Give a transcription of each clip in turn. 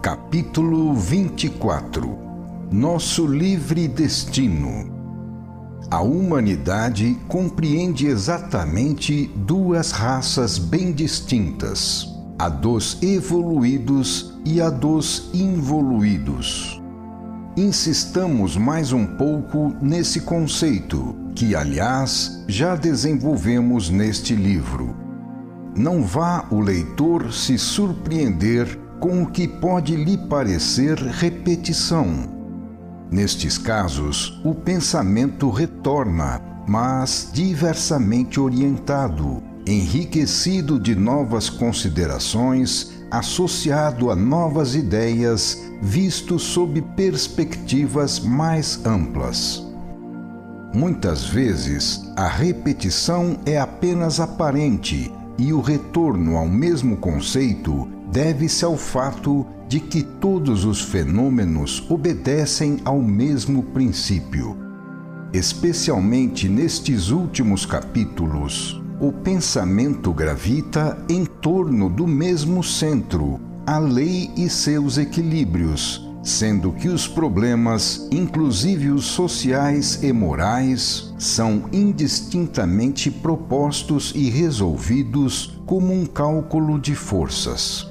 Capítulo 24. Nosso livre destino. A humanidade compreende exatamente duas raças bem distintas, a dos evoluídos e a dos involuídos. Insistamos mais um pouco nesse conceito, que, aliás, já desenvolvemos neste livro. Não vá o leitor se surpreender com o que pode lhe parecer repetição. Nestes casos, o pensamento retorna, mas diversamente orientado, enriquecido de novas considerações, associado a novas ideias, visto sob perspectivas mais amplas. Muitas vezes, a repetição é apenas aparente e o retorno ao mesmo conceito deve-se ao fato de que todos os fenômenos obedecem ao mesmo princípio. Especialmente nestes últimos capítulos, o pensamento gravita em torno do mesmo centro, a lei e seus equilíbrios, sendo que os problemas, inclusive os sociais e morais, são indistintamente propostos e resolvidos como um cálculo de forças.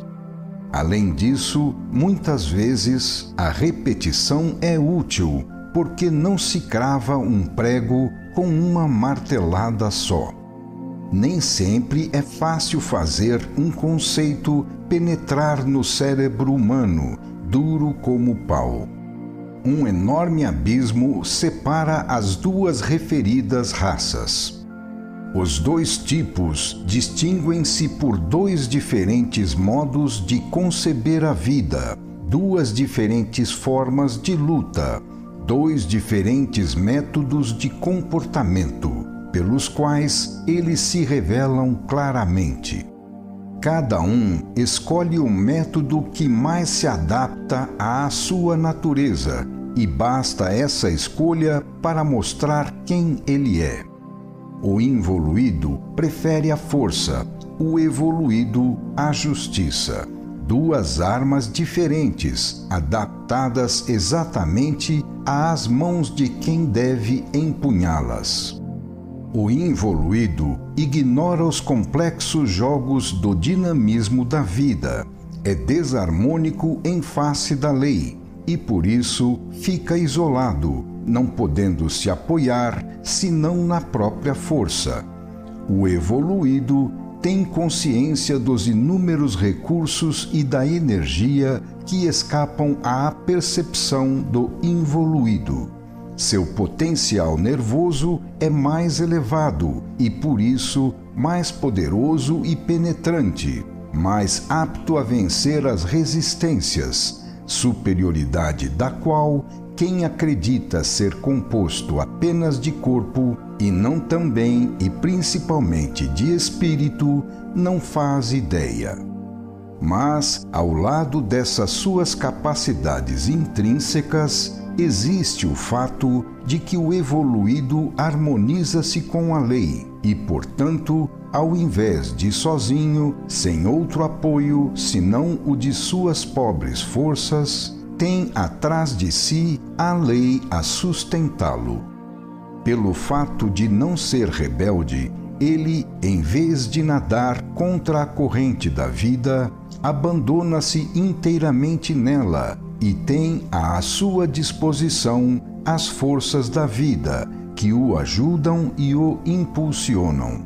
Além disso, muitas vezes a repetição é útil, porque não se crava um prego com uma martelada só. Nem sempre é fácil fazer um conceito penetrar no cérebro humano, duro como pau. Um enorme abismo separa as duas referidas raças. Os dois tipos distinguem-se por dois diferentes modos de conceber a vida, duas diferentes formas de luta, dois diferentes métodos de comportamento, pelos quais eles se revelam claramente. Cada um escolhe o método que mais se adapta à sua natureza, e basta essa escolha para mostrar quem ele é. O involuído prefere a força, o evoluído a justiça. Duas armas diferentes, adaptadas exatamente às mãos de quem deve empunhá-las. O involuído ignora os complexos jogos do dinamismo da vida, é desarmônico em face da lei e, por isso, fica isolado, não podendo se apoiar senão na própria força. O evoluído tem consciência dos inúmeros recursos e da energia que escapam à percepção do involuído. Seu potencial nervoso é mais elevado e, por isso, mais poderoso e penetrante, mais apto a vencer as resistências, superioridade da qual quem acredita ser composto apenas de corpo e não também e principalmente de espírito, não faz ideia. Mas, ao lado dessas suas capacidades intrínsecas, existe o fato de que o evoluído harmoniza-se com a lei e, portanto, ao invés de sozinho, sem outro apoio senão o de suas pobres forças, tem atrás de si a lei a sustentá-lo. Pelo fato de não ser rebelde, ele, em vez de nadar contra a corrente da vida, abandona-se inteiramente nela e tem à sua disposição as forças da vida, que o ajudam e o impulsionam.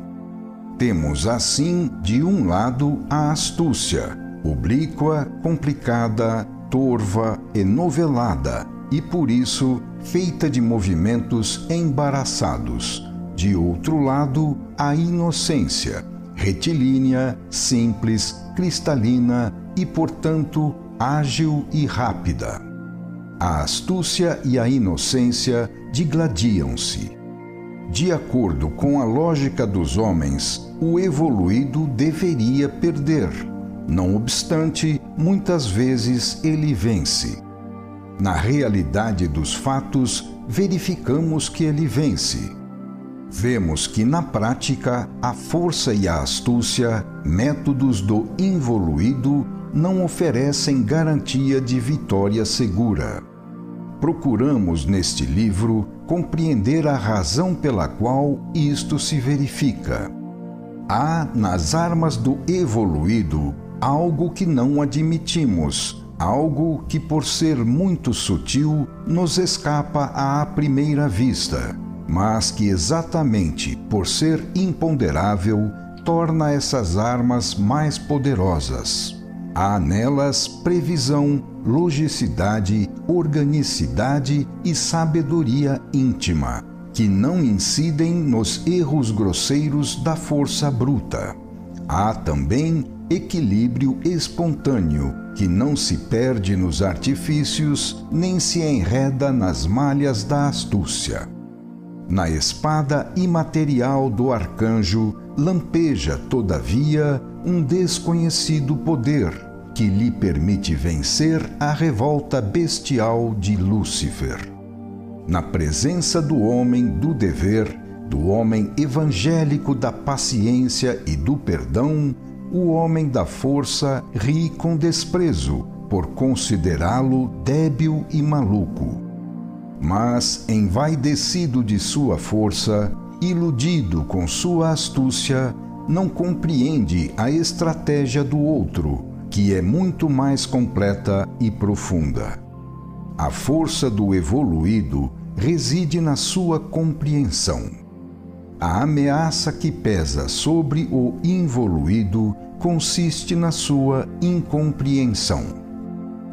Temos assim, de um lado, a astúcia, oblíqua, complicada, torva e novelada, e por isso feita de movimentos embaraçados. De outro lado, a inocência, retilínea, simples, cristalina e, portanto, ágil e rápida. A astúcia e a inocência digladiam-se. De acordo com a lógica dos homens, o evoluído deveria perder. Não obstante, muitas vezes ele vence. Na realidade dos fatos, verificamos que ele vence. Vemos que, na prática, a força e a astúcia, métodos do involuído, não oferecem garantia de vitória segura. Procuramos neste livro compreender a razão pela qual isto se verifica. Há nas armas do evoluído algo que não admitimos, algo que, por ser muito sutil, nos escapa à primeira vista, mas que exatamente por ser imponderável, torna essas armas mais poderosas. Há nelas previsão, logicidade, organicidade e sabedoria íntima, que não incidem nos erros grosseiros da força bruta. Há também equilíbrio espontâneo, que não se perde nos artifícios, nem se enreda nas malhas da astúcia. Na espada imaterial do arcanjo, lampeja, todavia, um desconhecido poder, que lhe permite vencer a revolta bestial de Lúcifer. Na presença do homem do dever, do homem evangélico da paciência e do perdão, o homem da força ri com desprezo, por considerá-lo débil e maluco. Mas, envaidecido de sua força, iludido com sua astúcia, não compreende a estratégia do outro, que é muito mais completa e profunda. A força do evoluído reside na sua compreensão. A ameaça que pesa sobre o involuído consiste na sua incompreensão.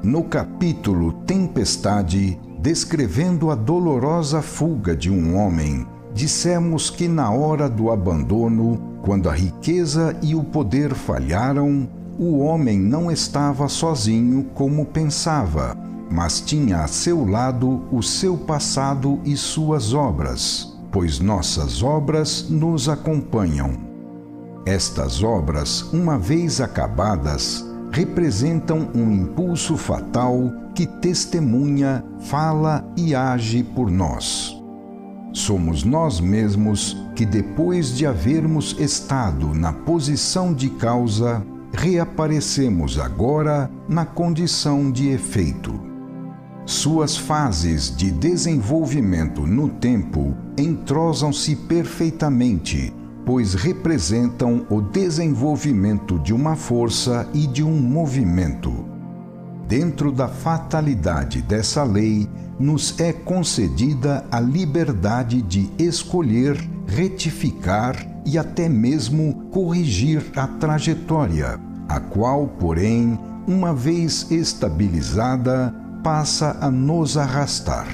No capítulo Tempestade, descrevendo a dolorosa fuga de um homem, dissemos que na hora do abandono, quando a riqueza e o poder falharam, o homem não estava sozinho como pensava, mas tinha a seu lado o seu passado e suas obras, pois nossas obras nos acompanham. Estas obras, uma vez acabadas, representam um impulso fatal que testemunha, fala e age por nós. Somos nós mesmos que, depois de havermos estado na posição de causa, reaparecemos agora na condição de efeito. Suas fases de desenvolvimento no tempo entrosam-se perfeitamente, pois representam o desenvolvimento de uma força e de um movimento. Dentro da fatalidade dessa lei, nos é concedida a liberdade de escolher, retificar e até mesmo corrigir a trajetória, a qual, porém, uma vez estabilizada, passa a nos arrastar.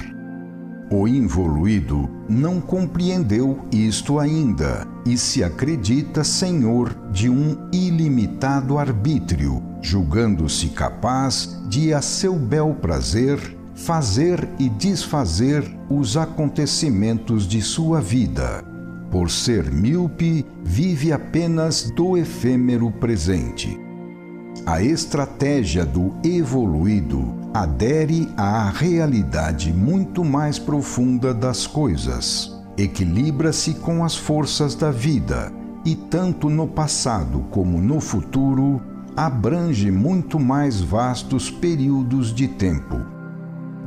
O involuído não compreendeu isto ainda e se acredita senhor de um ilimitado arbítrio, julgando-se capaz de, a seu bel prazer, fazer e desfazer os acontecimentos de sua vida. Por ser míope, vive apenas do efêmero presente. A estratégia do evoluído adere à realidade muito mais profunda das coisas. Equilibra-se com as forças da vida e, tanto no passado como no futuro, abrange muito mais vastos períodos de tempo.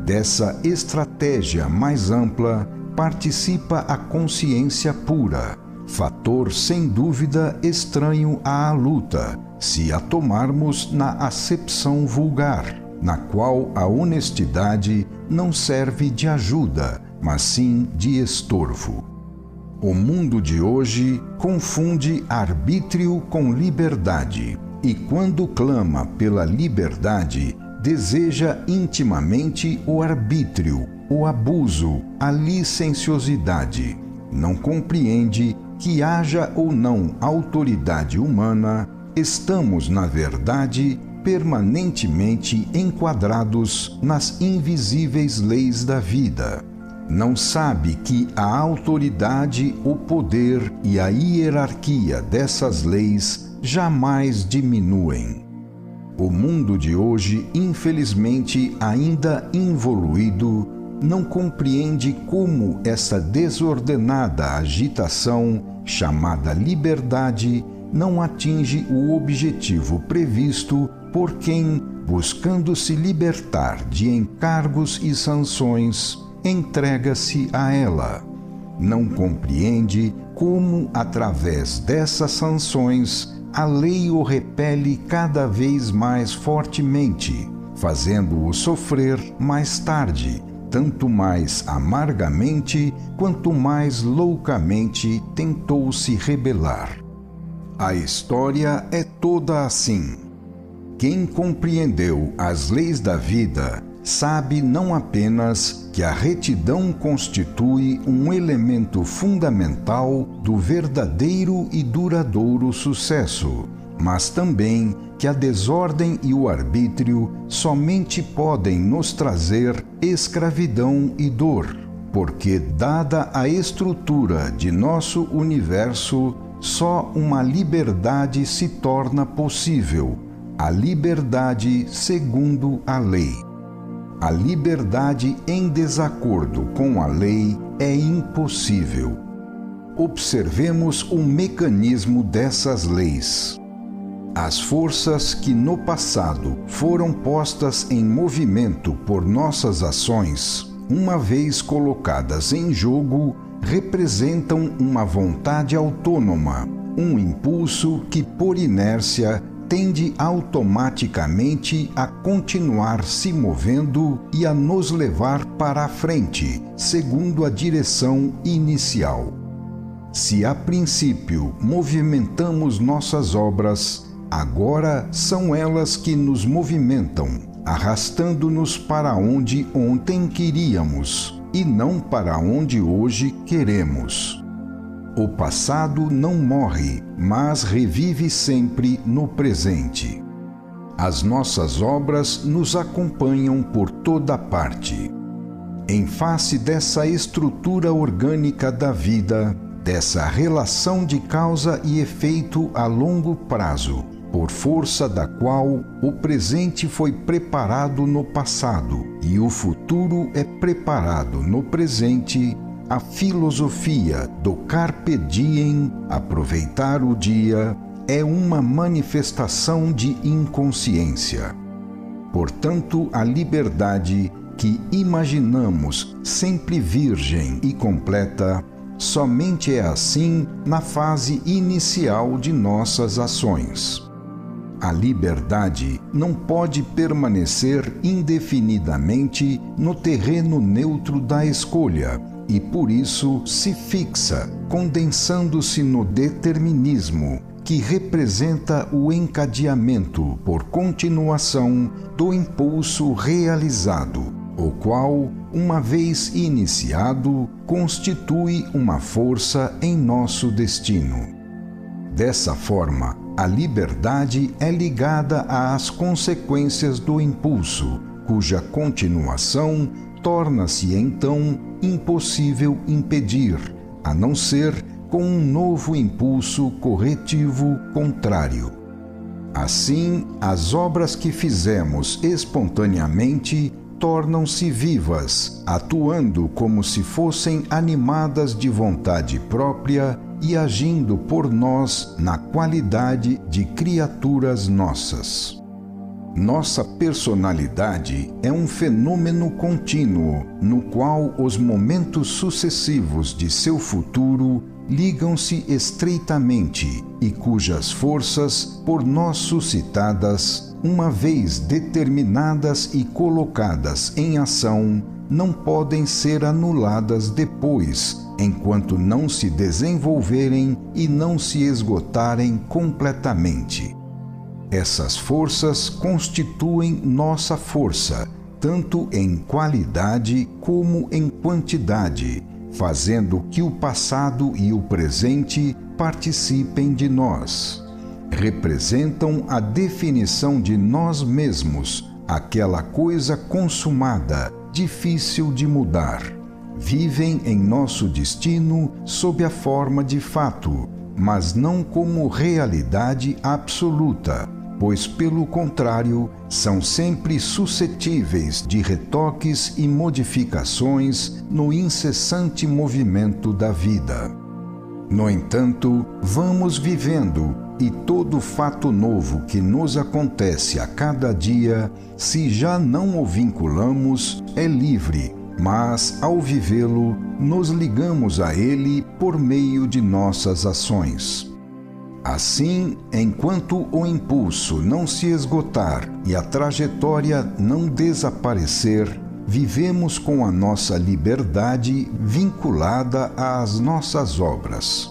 Dessa estratégia mais ampla participa a consciência pura, fator sem dúvida estranho à luta, se a tomarmos na acepção vulgar, na qual a honestidade não serve de ajuda, mas sim de estorvo. O mundo de hoje confunde arbítrio com liberdade, e quando clama pela liberdade, deseja intimamente o arbítrio, o abuso, a licenciosidade. Não compreende que haja ou não autoridade humana, estamos, na verdade, permanentemente enquadrados nas invisíveis leis da vida. Não sabe que a autoridade, o poder e a hierarquia dessas leis jamais diminuem. O mundo de hoje, infelizmente ainda involuído, não compreende como essa desordenada agitação, chamada liberdade, não atinge o objetivo previsto por quem, buscando se libertar de encargos e sanções, entrega-se a ela. Não compreende como, através dessas sanções, a lei o repele cada vez mais fortemente, fazendo-o sofrer mais tarde, tanto mais amargamente quanto mais loucamente tentou se rebelar. A história é toda assim. Quem compreendeu as leis da vida sabe não apenas que a retidão constitui um elemento fundamental do verdadeiro e duradouro sucesso, mas também que a desordem e o arbítrio somente podem nos trazer escravidão e dor, porque, dada a estrutura de nosso universo, só uma liberdade se torna possível, a liberdade segundo a lei. A liberdade em desacordo com a lei é impossível. Observemos o mecanismo dessas leis. As forças que no passado foram postas em movimento por nossas ações, uma vez colocadas em jogo, representam uma vontade autônoma, um impulso que, por inércia, tende automaticamente a continuar se movendo e a nos levar para a frente, segundo a direção inicial. Se a princípio movimentamos nossas obras, agora são elas que nos movimentam, arrastando-nos para onde ontem queríamos e não para onde hoje queremos. O passado não morre, mas revive sempre no presente. As nossas obras nos acompanham por toda parte. Em face dessa estrutura orgânica da vida, dessa relação de causa e efeito a longo prazo, por força da qual o presente foi preparado no passado e o futuro é preparado no presente, a filosofia do carpe diem, aproveitar o dia, é uma manifestação de inconsciência. Portanto, a liberdade que imaginamos sempre virgem e completa, somente é assim na fase inicial de nossas ações. A liberdade não pode permanecer indefinidamente no terreno neutro da escolha, e por isso se fixa, condensando-se no determinismo, que representa o encadeamento por continuação do impulso realizado, o qual, uma vez iniciado, constitui uma força em nosso destino. Dessa forma, a liberdade é ligada às consequências do impulso, cuja continuação torna-se então impossível impedir, a não ser com um novo impulso corretivo contrário. Assim, as obras que fizemos espontaneamente tornam-se vivas, atuando como se fossem animadas de vontade própria e agindo por nós na qualidade de criaturas nossas. Nossa personalidade é um fenômeno contínuo, no qual os momentos sucessivos de seu futuro ligam-se estreitamente e cujas forças, por nós suscitadas, uma vez determinadas e colocadas em ação, não podem ser anuladas depois, enquanto não se desenvolverem e não se esgotarem completamente. Essas forças constituem nossa força, tanto em qualidade como em quantidade, fazendo que o passado e o presente participem de nós. Representam a definição de nós mesmos, aquela coisa consumada, difícil de mudar. Vivem em nosso destino sob a forma de fato, mas não como realidade absoluta, pois, pelo contrário, são sempre suscetíveis de retoques e modificações no incessante movimento da vida. No entanto, vamos vivendo, e todo fato novo que nos acontece a cada dia, se já não o vinculamos, é livre, mas, ao vivê-lo, nos ligamos a ele por meio de nossas ações. Assim, enquanto o impulso não se esgotar e a trajetória não desaparecer, vivemos com a nossa liberdade vinculada às nossas obras.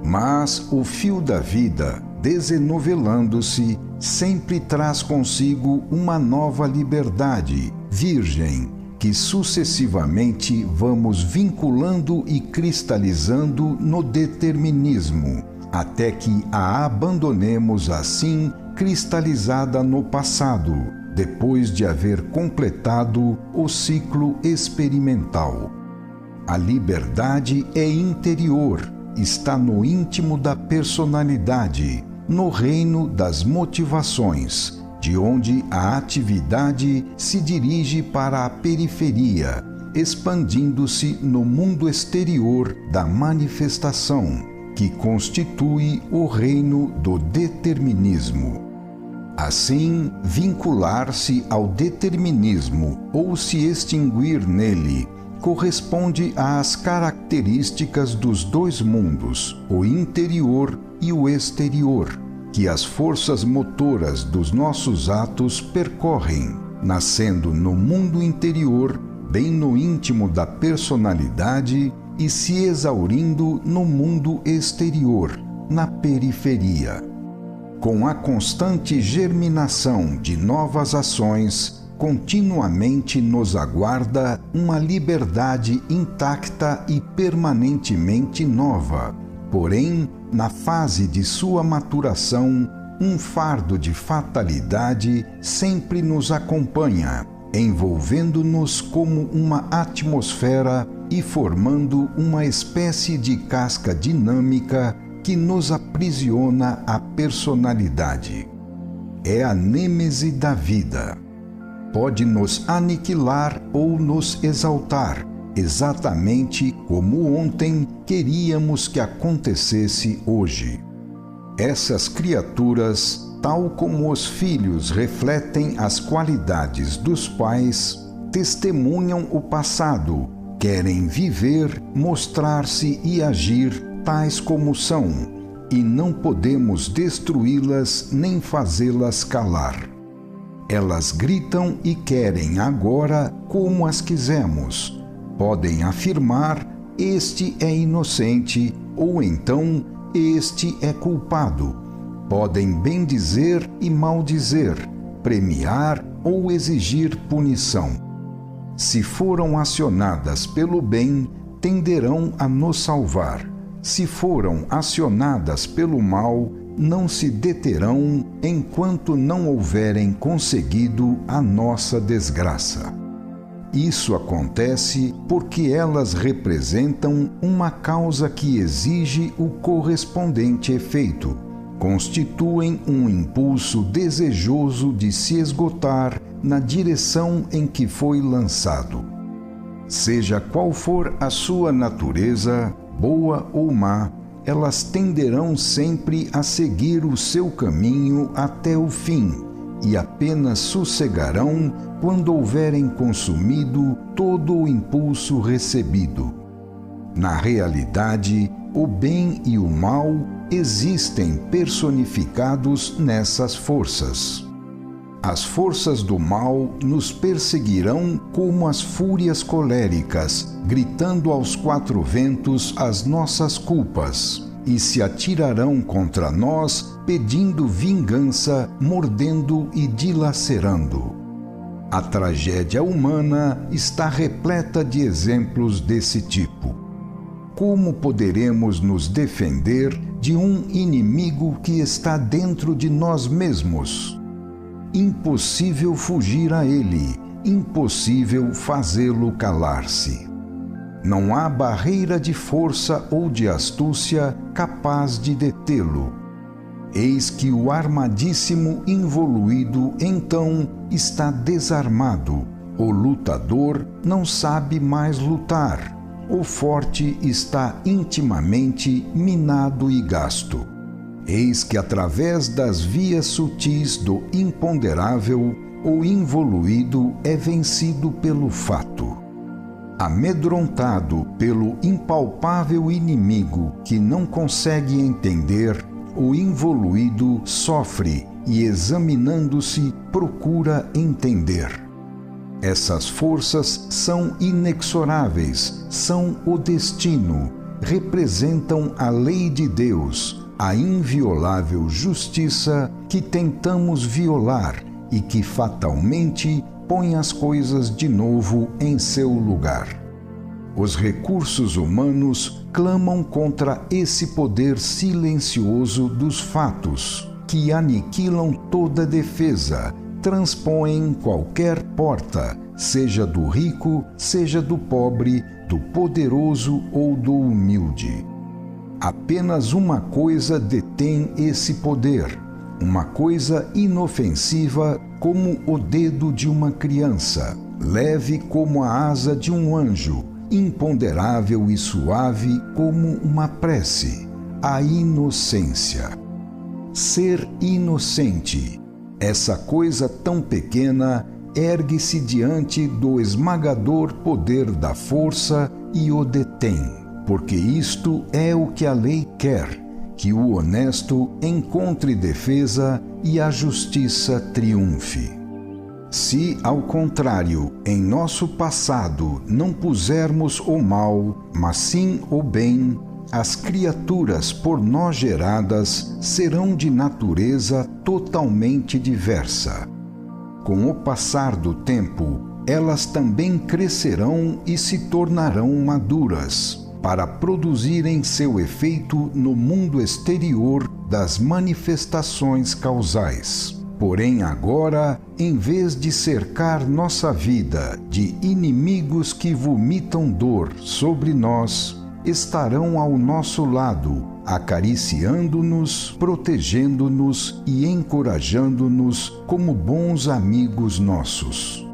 Mas o fio da vida, desenovelando-se, sempre traz consigo uma nova liberdade, virgem, que sucessivamente vamos vinculando e cristalizando no determinismo, até que a abandonemos assim cristalizada no passado, depois de haver completado o ciclo experimental. A liberdade é interior, está no íntimo da personalidade, no reino das motivações, de onde a atividade se dirige para a periferia, expandindo-se no mundo exterior da manifestação, que constitui o reino do determinismo. Assim, vincular-se ao determinismo ou se extinguir nele corresponde às características dos dois mundos, o interior e o exterior, que as forças motoras dos nossos atos percorrem, nascendo no mundo interior, bem no íntimo da personalidade, e se exaurindo no mundo exterior, na periferia. Com a constante germinação de novas ações, continuamente nos aguarda uma liberdade intacta e permanentemente nova. Porém, na fase de sua maturação, um fardo de fatalidade sempre nos acompanha, envolvendo-nos como uma atmosfera e formando uma espécie de casca dinâmica que nos aprisiona a personalidade. É a nêmese da vida. Pode nos aniquilar ou nos exaltar, exatamente como ontem queríamos que acontecesse hoje. Essas criaturas, tal como os filhos refletem as qualidades dos pais, testemunham o passado, querem viver, mostrar-se e agir tais como são, e não podemos destruí-las nem fazê-las calar. Elas gritam e querem agora como as quisemos. Podem afirmar: este é inocente, ou então este é culpado. Podem bendizer e maldizer, premiar ou exigir punição. Se foram acionadas pelo bem, tenderão a nos salvar. Se foram acionadas pelo mal, não se deterão enquanto não houverem conseguido a nossa desgraça. Isso acontece porque elas representam uma causa que exige o correspondente efeito, constituem um impulso desejoso de se esgotar na direção em que foi lançado. Seja qual for a sua natureza, boa ou má, elas tenderão sempre a seguir o seu caminho até o fim e apenas sossegarão quando houverem consumido todo o impulso recebido. Na realidade, o bem e o mal existem personificados nessas forças. As forças do mal nos perseguirão como as fúrias coléricas, gritando aos quatro ventos as nossas culpas, e se atirarão contra nós, pedindo vingança, mordendo e dilacerando. A tragédia humana está repleta de exemplos desse tipo. Como poderemos nos defender de um inimigo que está dentro de nós mesmos? Impossível fugir a ele, impossível fazê-lo calar-se. Não há barreira de força ou de astúcia capaz de detê-lo. Eis que o armadíssimo involuído então está desarmado. O lutador não sabe mais lutar. o forte está intimamente minado e gasto. Eis que através das vias sutis do imponderável, o involuído é vencido pelo fato. Amedrontado pelo impalpável inimigo que não consegue entender, o involuído sofre e, examinando-se, procura entender. Essas forças são inexoráveis, são o destino, representam a lei de Deus, a inviolável justiça que tentamos violar e que fatalmente põe as coisas de novo em seu lugar. Os recursos humanos clamam contra esse poder silencioso dos fatos, que aniquilam toda defesa, transpõem qualquer porta, seja do rico, seja do pobre, do poderoso ou do humilde. Apenas uma coisa detém esse poder, uma coisa inofensiva como o dedo de uma criança, leve como a asa de um anjo, imponderável e suave como uma prece, a inocência. Ser inocente, essa coisa tão pequena, ergue-se diante do esmagador poder da força e o detém, porque isto é o que a lei quer, que o honesto encontre defesa e a justiça triunfe. Se, ao contrário, em nosso passado não pusermos o mal, mas sim o bem, as criaturas por nós geradas serão de natureza totalmente diversa. Com o passar do tempo, elas também crescerão e se tornarão maduras, para produzirem seu efeito no mundo exterior das manifestações causais. Porém, agora, em vez de cercar nossa vida de inimigos que vomitam dor sobre nós, estarão ao nosso lado, acariciando-nos, protegendo-nos e encorajando-nos como bons amigos nossos.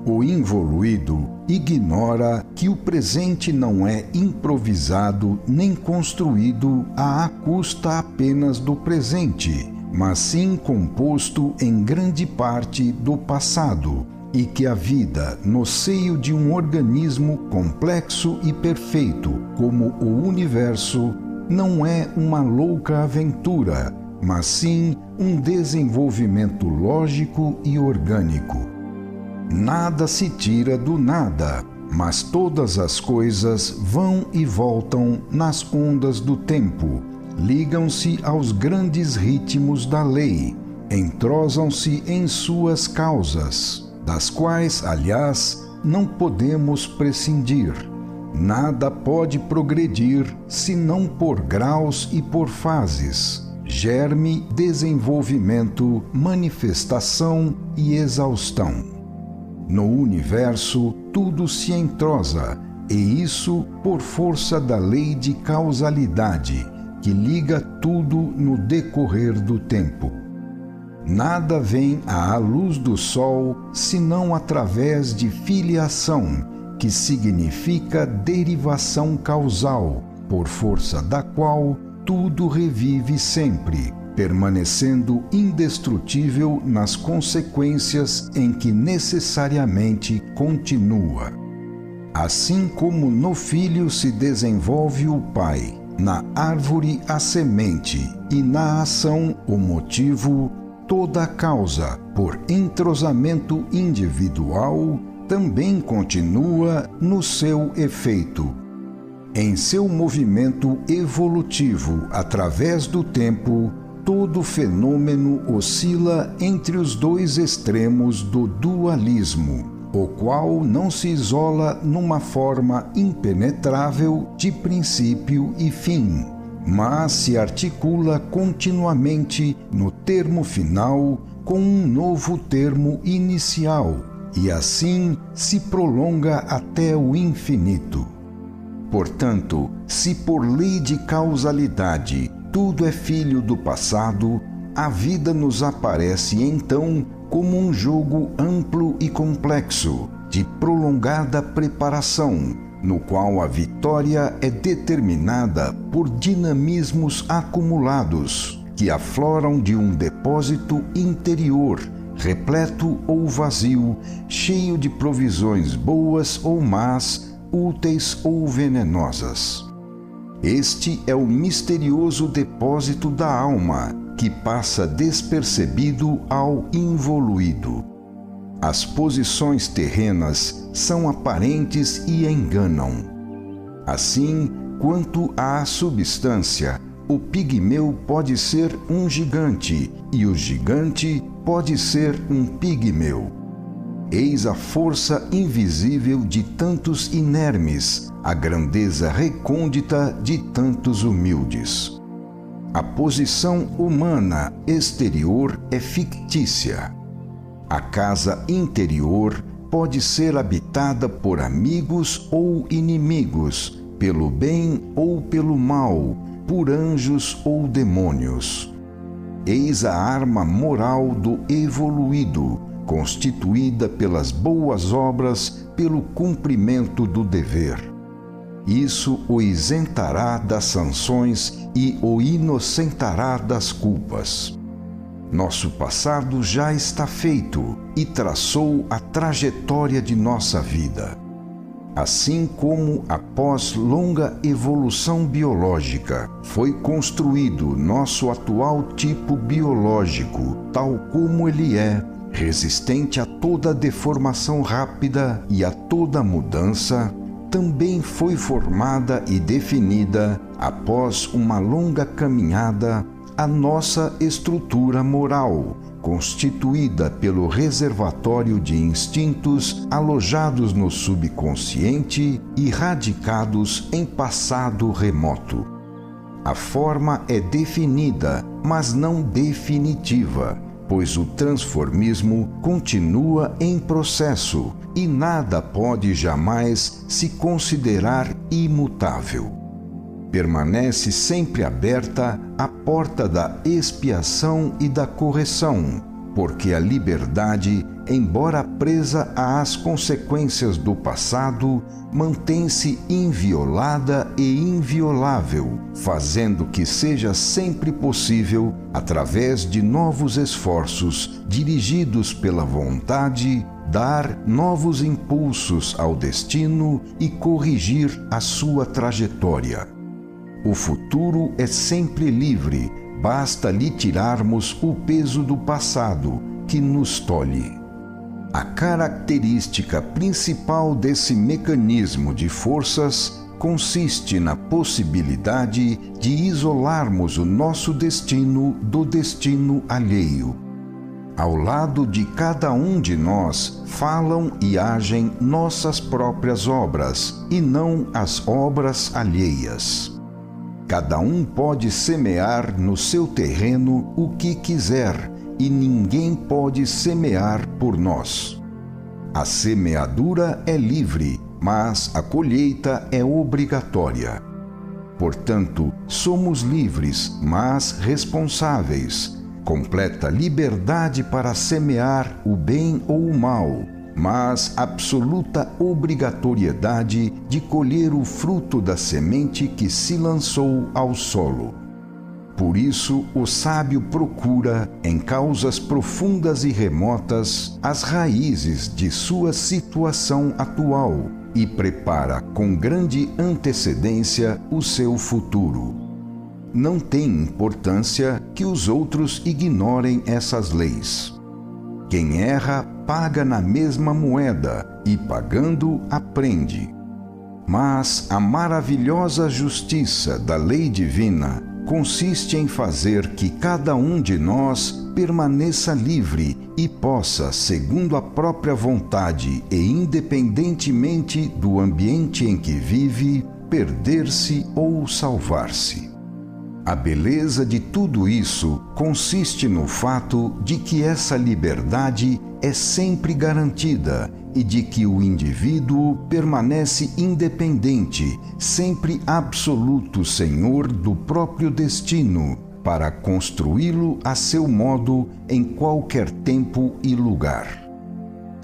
O involuído ignora que o presente não é improvisado nem construído à custa apenas do presente, mas sim composto em grande parte do passado, e que a vida, no seio de um organismo complexo e perfeito como o universo, não é uma louca aventura, mas sim um desenvolvimento lógico e orgânico. Nada se tira do nada, mas todas as coisas vão e voltam nas ondas do tempo, ligam-se aos grandes ritmos da lei, entrosam-se em suas causas, das quais, aliás, não podemos prescindir. Nada pode progredir senão por graus e por fases, germe, desenvolvimento, manifestação e exaustão. No universo, tudo se entrosa, e isso por força da lei de causalidade, que liga tudo no decorrer do tempo. Nada vem à luz do sol senão através de filiação, que significa derivação causal, por força da qual tudo revive sempre, permanecendo indestrutível nas consequências em que necessariamente continua. Assim como no filho se desenvolve o pai, na árvore a semente e na ação o motivo, toda a causa, por entrosamento individual, também continua no seu efeito. Em seu movimento evolutivo através do tempo, todo fenômeno oscila entre os dois extremos do dualismo, o qual não se isola numa forma impenetrável de princípio e fim, mas se articula continuamente no termo final com um novo termo inicial, e assim se prolonga até o infinito. Portanto, se por lei de causalidade tudo é filho do passado, a vida nos aparece então como um jogo amplo e complexo, de prolongada preparação, no qual a vitória é determinada por dinamismos acumulados, que afloram de um depósito interior, repleto ou vazio, cheio de provisões boas ou más, úteis ou venenosas. Este é o misterioso depósito da alma, que passa despercebido ao involuído. As posições terrenas são aparentes e enganam. Assim, quanto à substância, o pigmeu pode ser um gigante e o gigante pode ser um pigmeu. Eis a força invisível de tantos inermes, a grandeza recôndita de tantos humildes. A posição humana exterior é fictícia. A casa interior pode ser habitada por amigos ou inimigos, pelo bem ou pelo mal, por anjos ou demônios. Eis a arma moral do evoluído, constituída pelas boas obras, pelo cumprimento do dever. Isso o isentará das sanções e o inocentará das culpas. Nosso passado já está feito e traçou a trajetória de nossa vida. Assim como, após longa evolução biológica, foi construído nosso atual tipo biológico, tal como ele é, resistente a toda deformação rápida e a toda mudança, também foi formada e definida, após uma longa caminhada, a nossa estrutura moral, constituída pelo reservatório de instintos alojados no subconsciente e radicados em passado remoto. A forma é definida, mas não definitiva, pois o transformismo continua em processo e nada pode jamais se considerar imutável. Permanece sempre aberta a porta da expiação e da correção, porque a liberdade, embora presa às consequências do passado, mantém-se inviolada e inviolável, fazendo que seja sempre possível, através de novos esforços dirigidos pela vontade, dar novos impulsos ao destino e corrigir a sua trajetória. O futuro é sempre livre, basta lhe tirarmos o peso do passado, que nos tolhe. A característica principal desse mecanismo de forças consiste na possibilidade de isolarmos o nosso destino do destino alheio. Ao lado de cada um de nós falam e agem nossas próprias obras, e não as obras alheias. Cada um pode semear no seu terreno o que quiser, e ninguém pode semear por nós. A semeadura é livre, mas a colheita é obrigatória. Portanto, somos livres, mas responsáveis. Completa liberdade para semear o bem ou o mal, mas absoluta obrigatoriedade de colher o fruto da semente que se lançou ao solo. Por isso, o sábio procura, em causas profundas e remotas, as raízes de sua situação atual e prepara com grande antecedência o seu futuro. Não tem importância que os outros ignorem essas leis. Quem erra, paga na mesma moeda, e pagando, aprende. Mas a maravilhosa justiça da lei divina consiste em fazer que cada um de nós permaneça livre e possa, segundo a própria vontade e independentemente do ambiente em que vive, perder-se ou salvar-se. A beleza de tudo isso consiste no fato de que essa liberdade é sempre garantida e de que o indivíduo permanece independente, sempre absoluto senhor do próprio destino, para construí-lo a seu modo em qualquer tempo e lugar.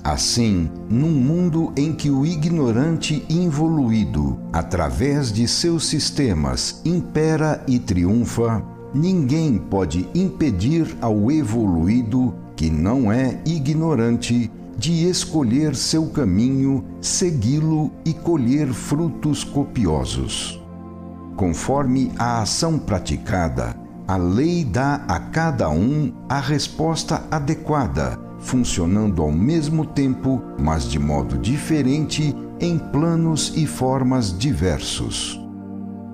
Assim, num mundo em que o ignorante involuído, através de seus sistemas, impera e triunfa, ninguém pode impedir ao evoluído, que não é ignorante, de escolher seu caminho, segui-lo e colher frutos copiosos. Conforme a ação praticada, a lei dá a cada um a resposta adequada, funcionando ao mesmo tempo, mas de modo diferente, em planos e formas diversos.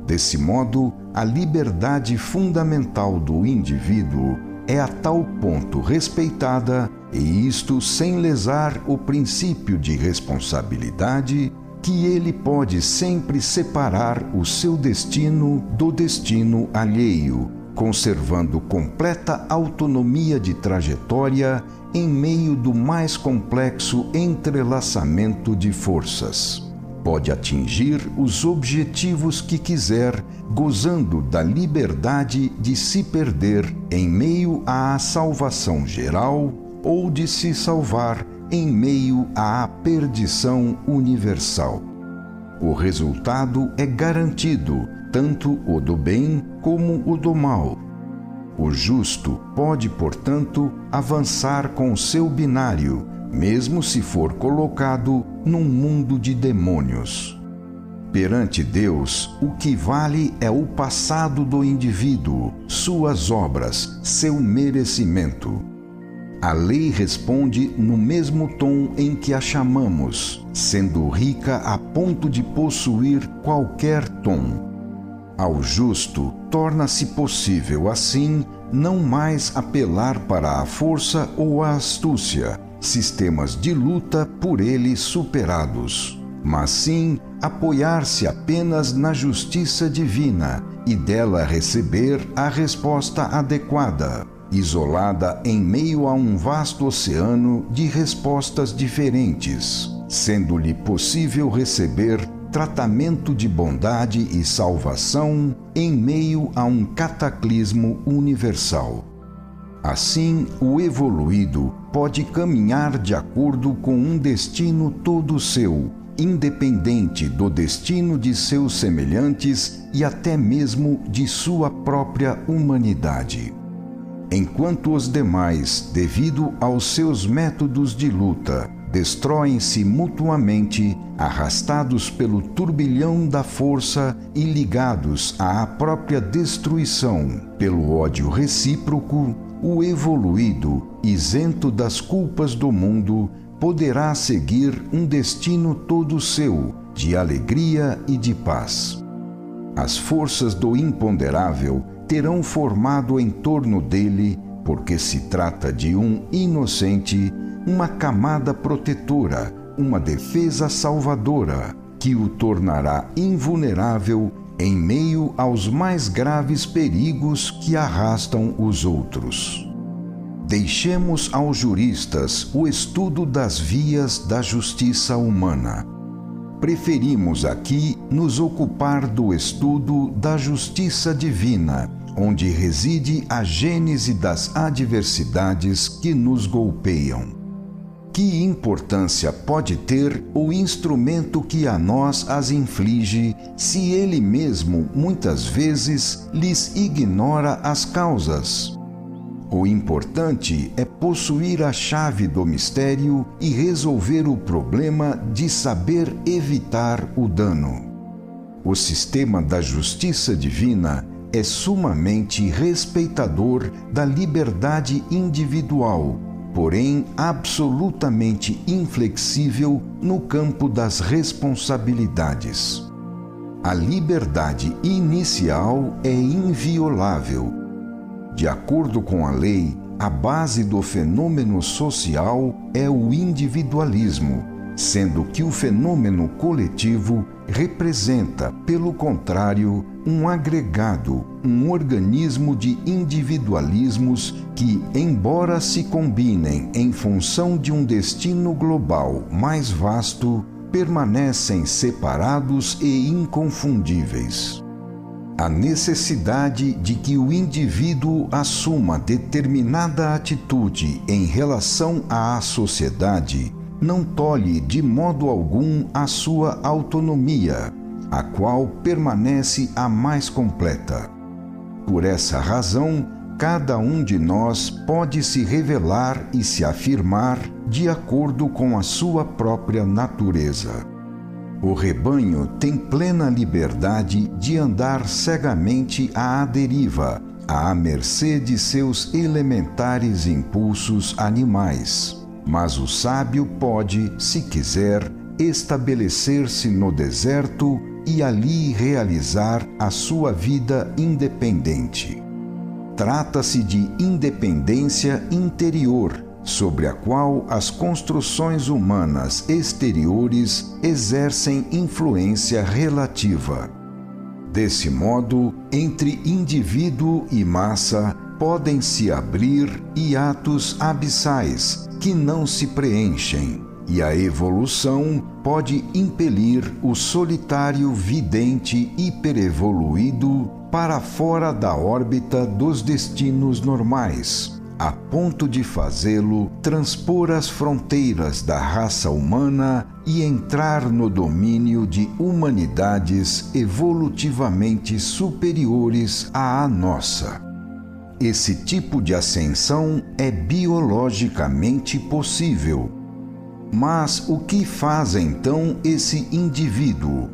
Desse modo, a liberdade fundamental do indivíduo é a tal ponto respeitada, e isto sem lesar o princípio de responsabilidade, que ele pode sempre separar o seu destino do destino alheio, conservando completa autonomia de trajetória em meio do mais complexo entrelaçamento de forças. Pode atingir os objetivos que quiser, gozando da liberdade de se perder em meio à salvação geral ou de se salvar em meio à perdição universal. O resultado é garantido, tanto o do bem como o do mal. O justo pode, portanto, avançar com seu binário, mesmo se for colocado num mundo de demônios. Perante Deus, o que vale é o passado do indivíduo, suas obras, seu merecimento. A lei responde no mesmo tom em que a chamamos, sendo rica a ponto de possuir qualquer tom. Ao justo, torna-se possível, assim, não mais apelar para a força ou a astúcia, sistemas de luta por ele superados, mas sim apoiar-se apenas na justiça divina e dela receber a resposta adequada, isolada em meio a um vasto oceano de respostas diferentes, sendo-lhe possível receber tratamento de bondade e salvação em meio a um cataclismo universal. Assim, o evoluído pode caminhar de acordo com um destino todo seu, independente do destino de seus semelhantes e até mesmo de sua própria humanidade. Enquanto os demais, devido aos seus métodos de luta, destroem-se mutuamente, arrastados pelo turbilhão da força e ligados à própria destruição pelo ódio recíproco, o evoluído, isento das culpas do mundo, poderá seguir um destino todo seu, de alegria e de paz. As forças do imponderável terão formado em torno dele, porque se trata de um inocente, uma camada protetora, uma defesa salvadora, que o tornará invulnerável em meio aos mais graves perigos que arrastam os outros. Deixemos aos juristas o estudo das vias da justiça humana. Preferimos aqui nos ocupar do estudo da justiça divina, onde reside a gênese das adversidades que nos golpeiam. Que importância pode ter o instrumento que a nós as inflige, se ele mesmo, muitas vezes, lhes ignora as causas? O importante é possuir a chave do mistério e resolver o problema de saber evitar o dano. O sistema da justiça divina é sumamente respeitador da liberdade individual, porém absolutamente inflexível no campo das responsabilidades. A liberdade inicial é inviolável. De acordo com a lei, a base do fenômeno social é o individualismo, sendo que o fenômeno coletivo representa, pelo contrário, um agregado, um organismo de individualismos que, embora se combinem em função de um destino global mais vasto, permanecem separados e inconfundíveis. A necessidade de que o indivíduo assuma determinada atitude em relação à sociedade não tolhe de modo algum a sua autonomia, a qual permanece a mais completa. Por essa razão, cada um de nós pode se revelar e se afirmar de acordo com a sua própria natureza. O rebanho tem plena liberdade de andar cegamente à deriva, à mercê de seus elementares impulsos animais. Mas o sábio pode, se quiser, estabelecer-se no deserto e ali realizar a sua vida independente. Trata-se de independência interior, sobre a qual as construções humanas exteriores exercem influência relativa. Desse modo, entre indivíduo e massa podem se abrir hiatos abissais que não se preenchem, e a evolução pode impelir o solitário vidente hiperevoluído para fora da órbita dos destinos normais, a ponto de fazê-lo transpor as fronteiras da raça humana e entrar no domínio de humanidades evolutivamente superiores à nossa. Esse tipo de ascensão é biologicamente possível. Mas o que faz então esse indivíduo?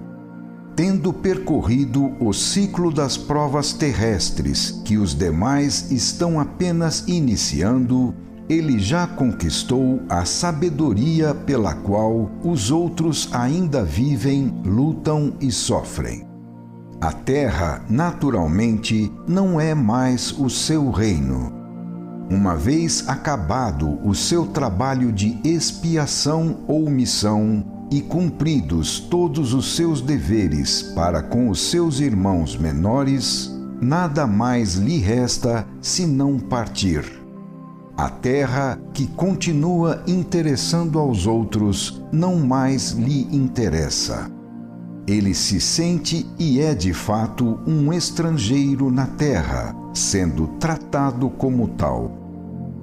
Tendo percorrido o ciclo das provas terrestres que os demais estão apenas iniciando, ele já conquistou a sabedoria pela qual os outros ainda vivem, lutam e sofrem. A Terra, naturalmente, não é mais o seu reino. Uma vez acabado o seu trabalho de expiação ou missão, e cumpridos todos os seus deveres para com os seus irmãos menores, nada mais lhe resta senão partir. A terra, que continua interessando aos outros, não mais lhe interessa. Ele se sente e é de fato um estrangeiro na terra, sendo tratado como tal.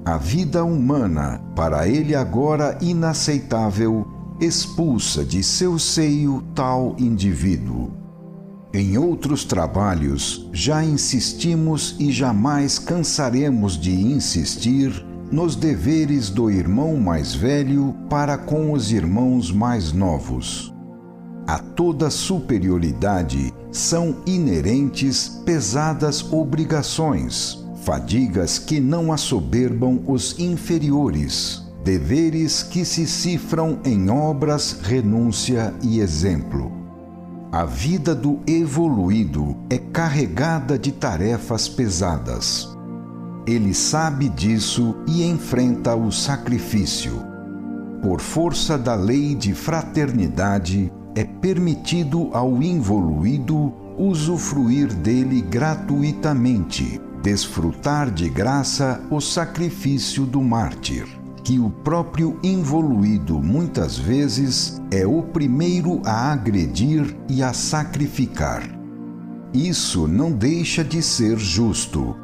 A vida humana, para ele agora inaceitável, expulsa de seu seio tal indivíduo. Em outros trabalhos, já insistimos e jamais cansaremos de insistir nos deveres do irmão mais velho para com os irmãos mais novos. A toda superioridade são inerentes pesadas obrigações, fadigas que não assoberbam os inferiores, deveres que se cifram em obras, renúncia e exemplo. A vida do evoluído é carregada de tarefas pesadas. Ele sabe disso e enfrenta o sacrifício. Por força da lei de fraternidade, é permitido ao involuído usufruir dele gratuitamente, desfrutar de graça o sacrifício do mártir, que o próprio involuído muitas vezes é o primeiro a agredir e a sacrificar. Isso não deixa de ser justo.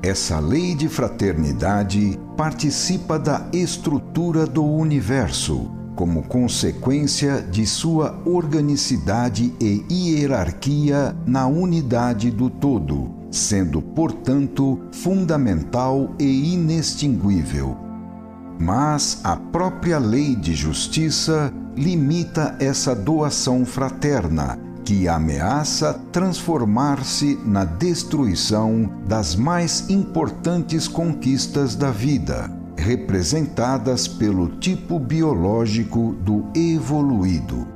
Essa lei de fraternidade participa da estrutura do universo, como consequência de sua organicidade e hierarquia na unidade do todo, sendo, portanto, fundamental e inextinguível. Mas a própria lei de justiça limita essa doação fraterna, que ameaça transformar-se na destruição das mais importantes conquistas da vida, representadas pelo tipo biológico do evoluído.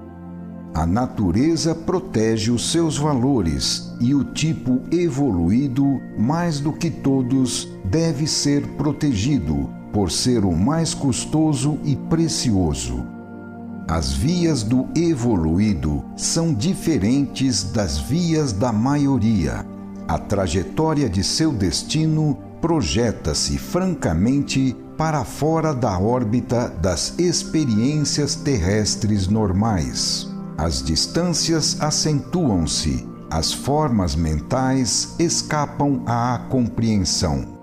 A natureza protege os seus valores e o tipo evoluído, mais do que todos, deve ser protegido, por ser o mais custoso e precioso. As vias do evoluído são diferentes das vias da maioria. A trajetória de seu destino projeta-se francamente para fora da órbita das experiências terrestres normais. As distâncias acentuam-se, as formas mentais escapam à compreensão.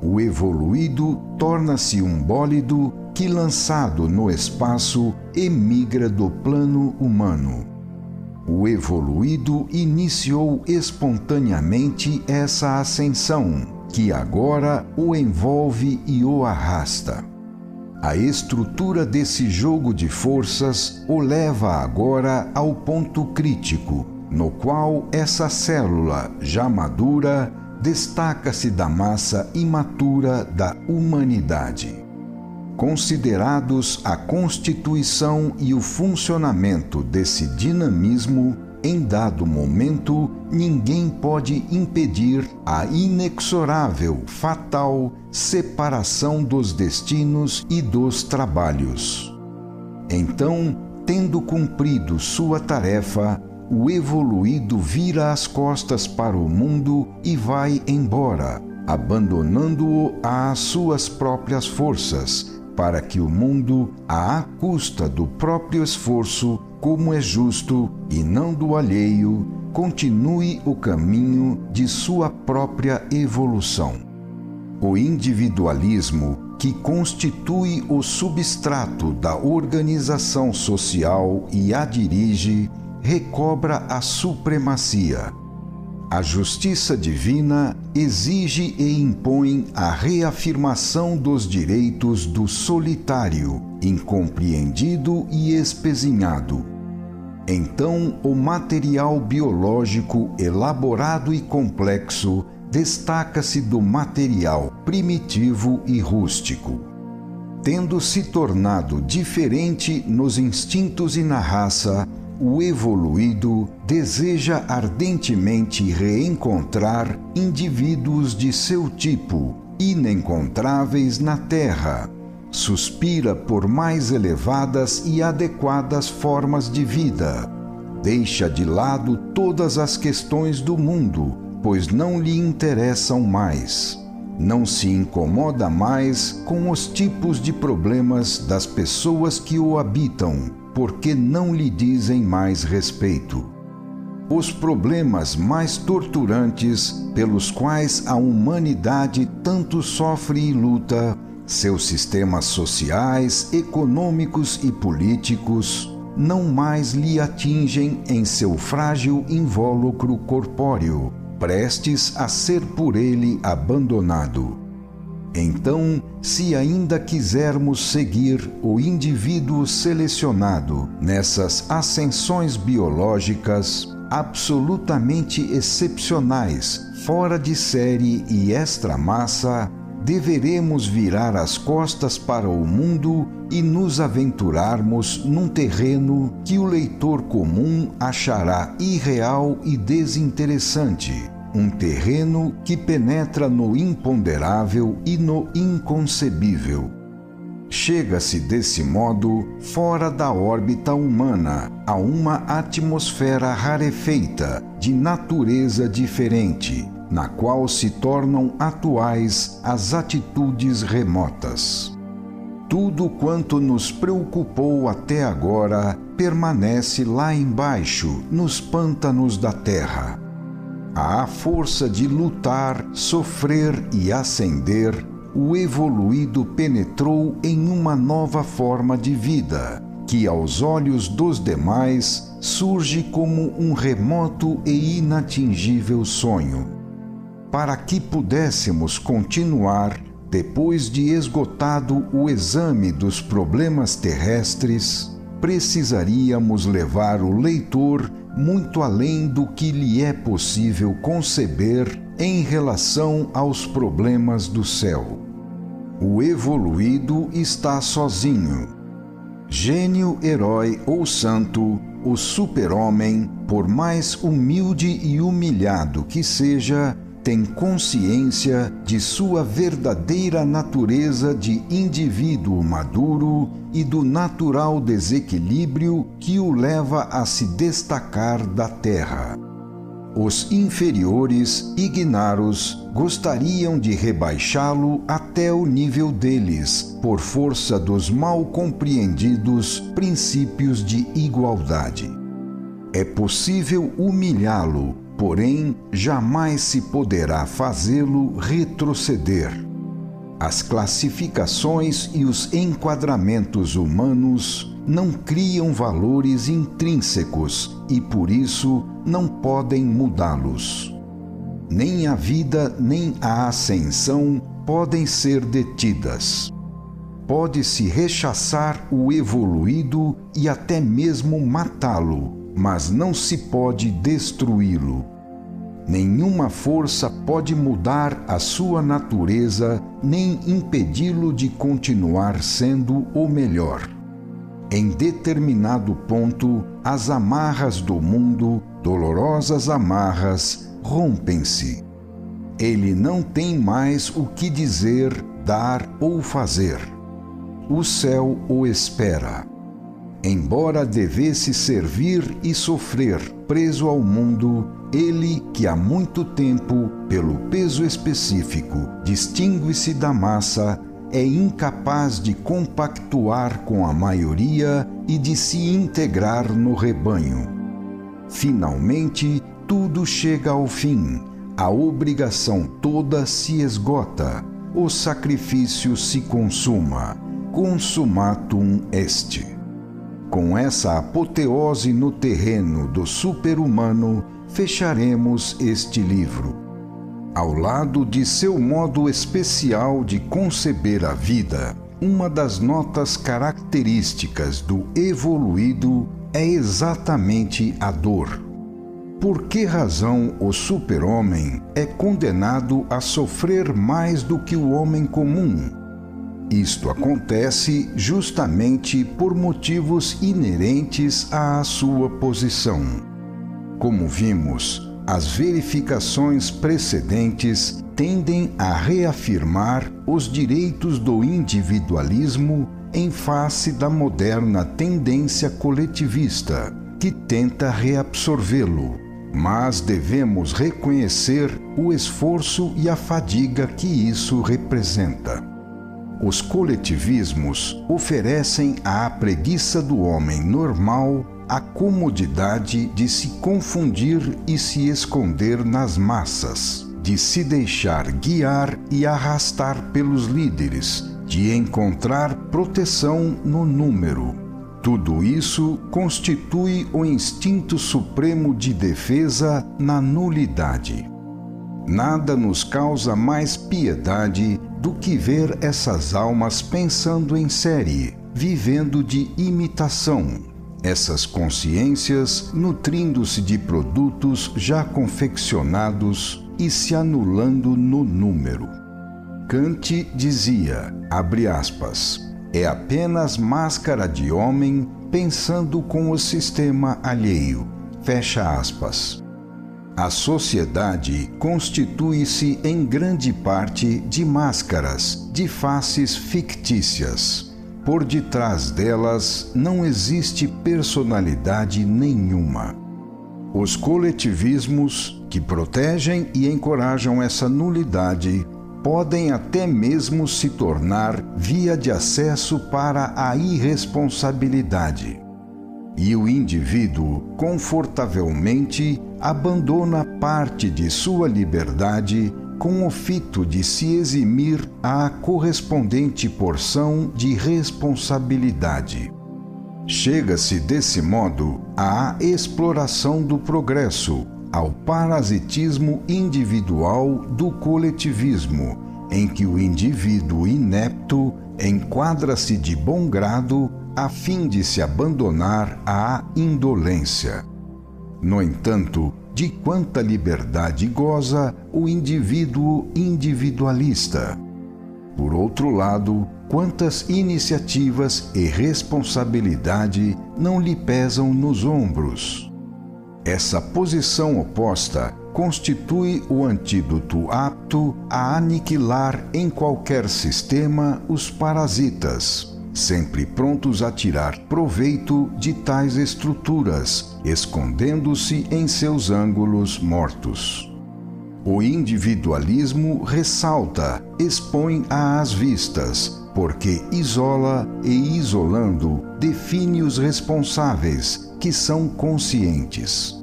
O evoluído torna-se um bólido que, lançado no espaço, emigra do plano humano. O evoluído iniciou espontaneamente essa ascensão, que agora o envolve e o arrasta. A estrutura desse jogo de forças o leva agora ao ponto crítico, no qual essa célula, já madura, destaca-se da massa imatura da humanidade. Considerados a constituição e o funcionamento desse dinamismo, em dado momento, ninguém pode impedir a inexorável, fatal separação dos destinos e dos trabalhos. Então, tendo cumprido sua tarefa, o evoluído vira as costas para o mundo e vai embora, abandonando-o às suas próprias forças, para que o mundo, à custa do próprio esforço, como é justo, e não do alheio, continue o caminho de sua própria evolução. O individualismo, que constitui o substrato da organização social e a dirige, recobra a supremacia. A justiça divina exige e impõe a reafirmação dos direitos do solitário, incompreendido e espezinhado. Então, o material biológico elaborado e complexo destaca-se do material primitivo e rústico. Tendo se tornado diferente nos instintos e na raça, o evoluído deseja ardentemente reencontrar indivíduos de seu tipo, inencontráveis na Terra. Suspira por mais elevadas e adequadas formas de vida. Deixa de lado todas as questões do mundo, pois não lhe interessam mais. Não se incomoda mais com os tipos de problemas das pessoas que o habitam, porque não lhe dizem mais respeito. Os problemas mais torturantes pelos quais a humanidade tanto sofre e luta, seus sistemas sociais, econômicos e políticos, não mais lhe atingem em seu frágil invólucro corpóreo, prestes a ser por ele abandonado. Então, se ainda quisermos seguir o indivíduo selecionado nessas ascensões biológicas absolutamente excepcionais, fora de série e extramassa, deveremos virar as costas para o mundo e nos aventurarmos num terreno que o leitor comum achará irreal e desinteressante. Um terreno que penetra no imponderável e no inconcebível. Chega-se desse modo fora da órbita humana a uma atmosfera rarefeita, de natureza diferente, na qual se tornam atuais as atitudes remotas. Tudo quanto nos preocupou até agora permanece lá embaixo, nos pântanos da terra. À força de lutar, sofrer e ascender, o evoluído penetrou em uma nova forma de vida, que aos olhos dos demais surge como um remoto e inatingível sonho. Para que pudéssemos continuar, depois de esgotado o exame dos problemas terrestres, precisaríamos levar o leitor muito além do que lhe é possível conceber em relação aos problemas do céu. O evoluído está sozinho. Gênio, herói ou santo, o super-homem, por mais humilde e humilhado que seja, tem consciência de sua verdadeira natureza de indivíduo maduro e do natural desequilíbrio que o leva a se destacar da terra. Os inferiores, ignaros, gostariam de rebaixá-lo até o nível deles, por força dos mal compreendidos princípios de igualdade. É possível humilhá-lo, porém jamais se poderá fazê-lo retroceder. As classificações e os enquadramentos humanos não criam valores intrínsecos e, por isso, não podem mudá-los. Nem a vida nem a ascensão podem ser detidas. Pode-se rechaçar o evoluído e até mesmo matá-lo, mas não se pode destruí-lo. Nenhuma força pode mudar a sua natureza nem impedi-lo de continuar sendo o melhor. Em determinado ponto, as amarras do mundo, dolorosas amarras, rompem-se. Ele não tem mais o que dizer, dar ou fazer. O céu o espera. Embora devesse servir e sofrer preso ao mundo, ele, que há muito tempo, pelo peso específico, distingue-se da massa, é incapaz de compactuar com a maioria e de se integrar no rebanho. Finalmente, tudo chega ao fim, a obrigação toda se esgota, o sacrifício se consuma, consumatum est. Com essa apoteose no terreno do super-humano, fecharemos este livro. Ao lado de seu modo especial de conceber a vida, uma das notas características do evoluído é exatamente a dor. Por que razão o super-homem é condenado a sofrer mais do que o homem comum? Isto acontece justamente por motivos inerentes à sua posição. Como vimos, as verificações precedentes tendem a reafirmar os direitos do individualismo em face da moderna tendência coletivista, que tenta reabsorvê-lo, mas devemos reconhecer o esforço e a fadiga que isso representa. Os coletivismos oferecem à preguiça do homem normal a comodidade de se confundir e se esconder nas massas, de se deixar guiar e arrastar pelos líderes, de encontrar proteção no número. Tudo isso constitui o instinto supremo de defesa na nulidade. Nada nos causa mais piedade do que ver essas almas pensando em série, vivendo de imitação. Essas consciências nutrindo-se de produtos já confeccionados e se anulando no número. Kant dizia, abre aspas, é apenas máscara de homem pensando com o sistema alheio, fecha aspas. A sociedade constitui-se em grande parte de máscaras, de faces fictícias. Por detrás delas não existe personalidade nenhuma. Os coletivismos, que protegem e encorajam essa nulidade, podem até mesmo se tornar via de acesso para a irresponsabilidade. E o indivíduo, confortavelmente, abandona parte de sua liberdade com o fito de se eximir à correspondente porção de responsabilidade. Chega-se desse modo à exploração do progresso, ao parasitismo individual do coletivismo, em que o indivíduo inepto enquadra-se de bom grado a fim de se abandonar à indolência. No entanto, de quanta liberdade goza o indivíduo individualista? Por outro lado, quantas iniciativas e responsabilidade não lhe pesam nos ombros? Essa posição oposta constitui o antídoto apto a aniquilar em qualquer sistema os parasitas, sempre prontos a tirar proveito de tais estruturas, escondendo-se em seus ângulos mortos. O individualismo ressalta, expõe às vistas, porque isola e, isolando, define os responsáveis, que são conscientes.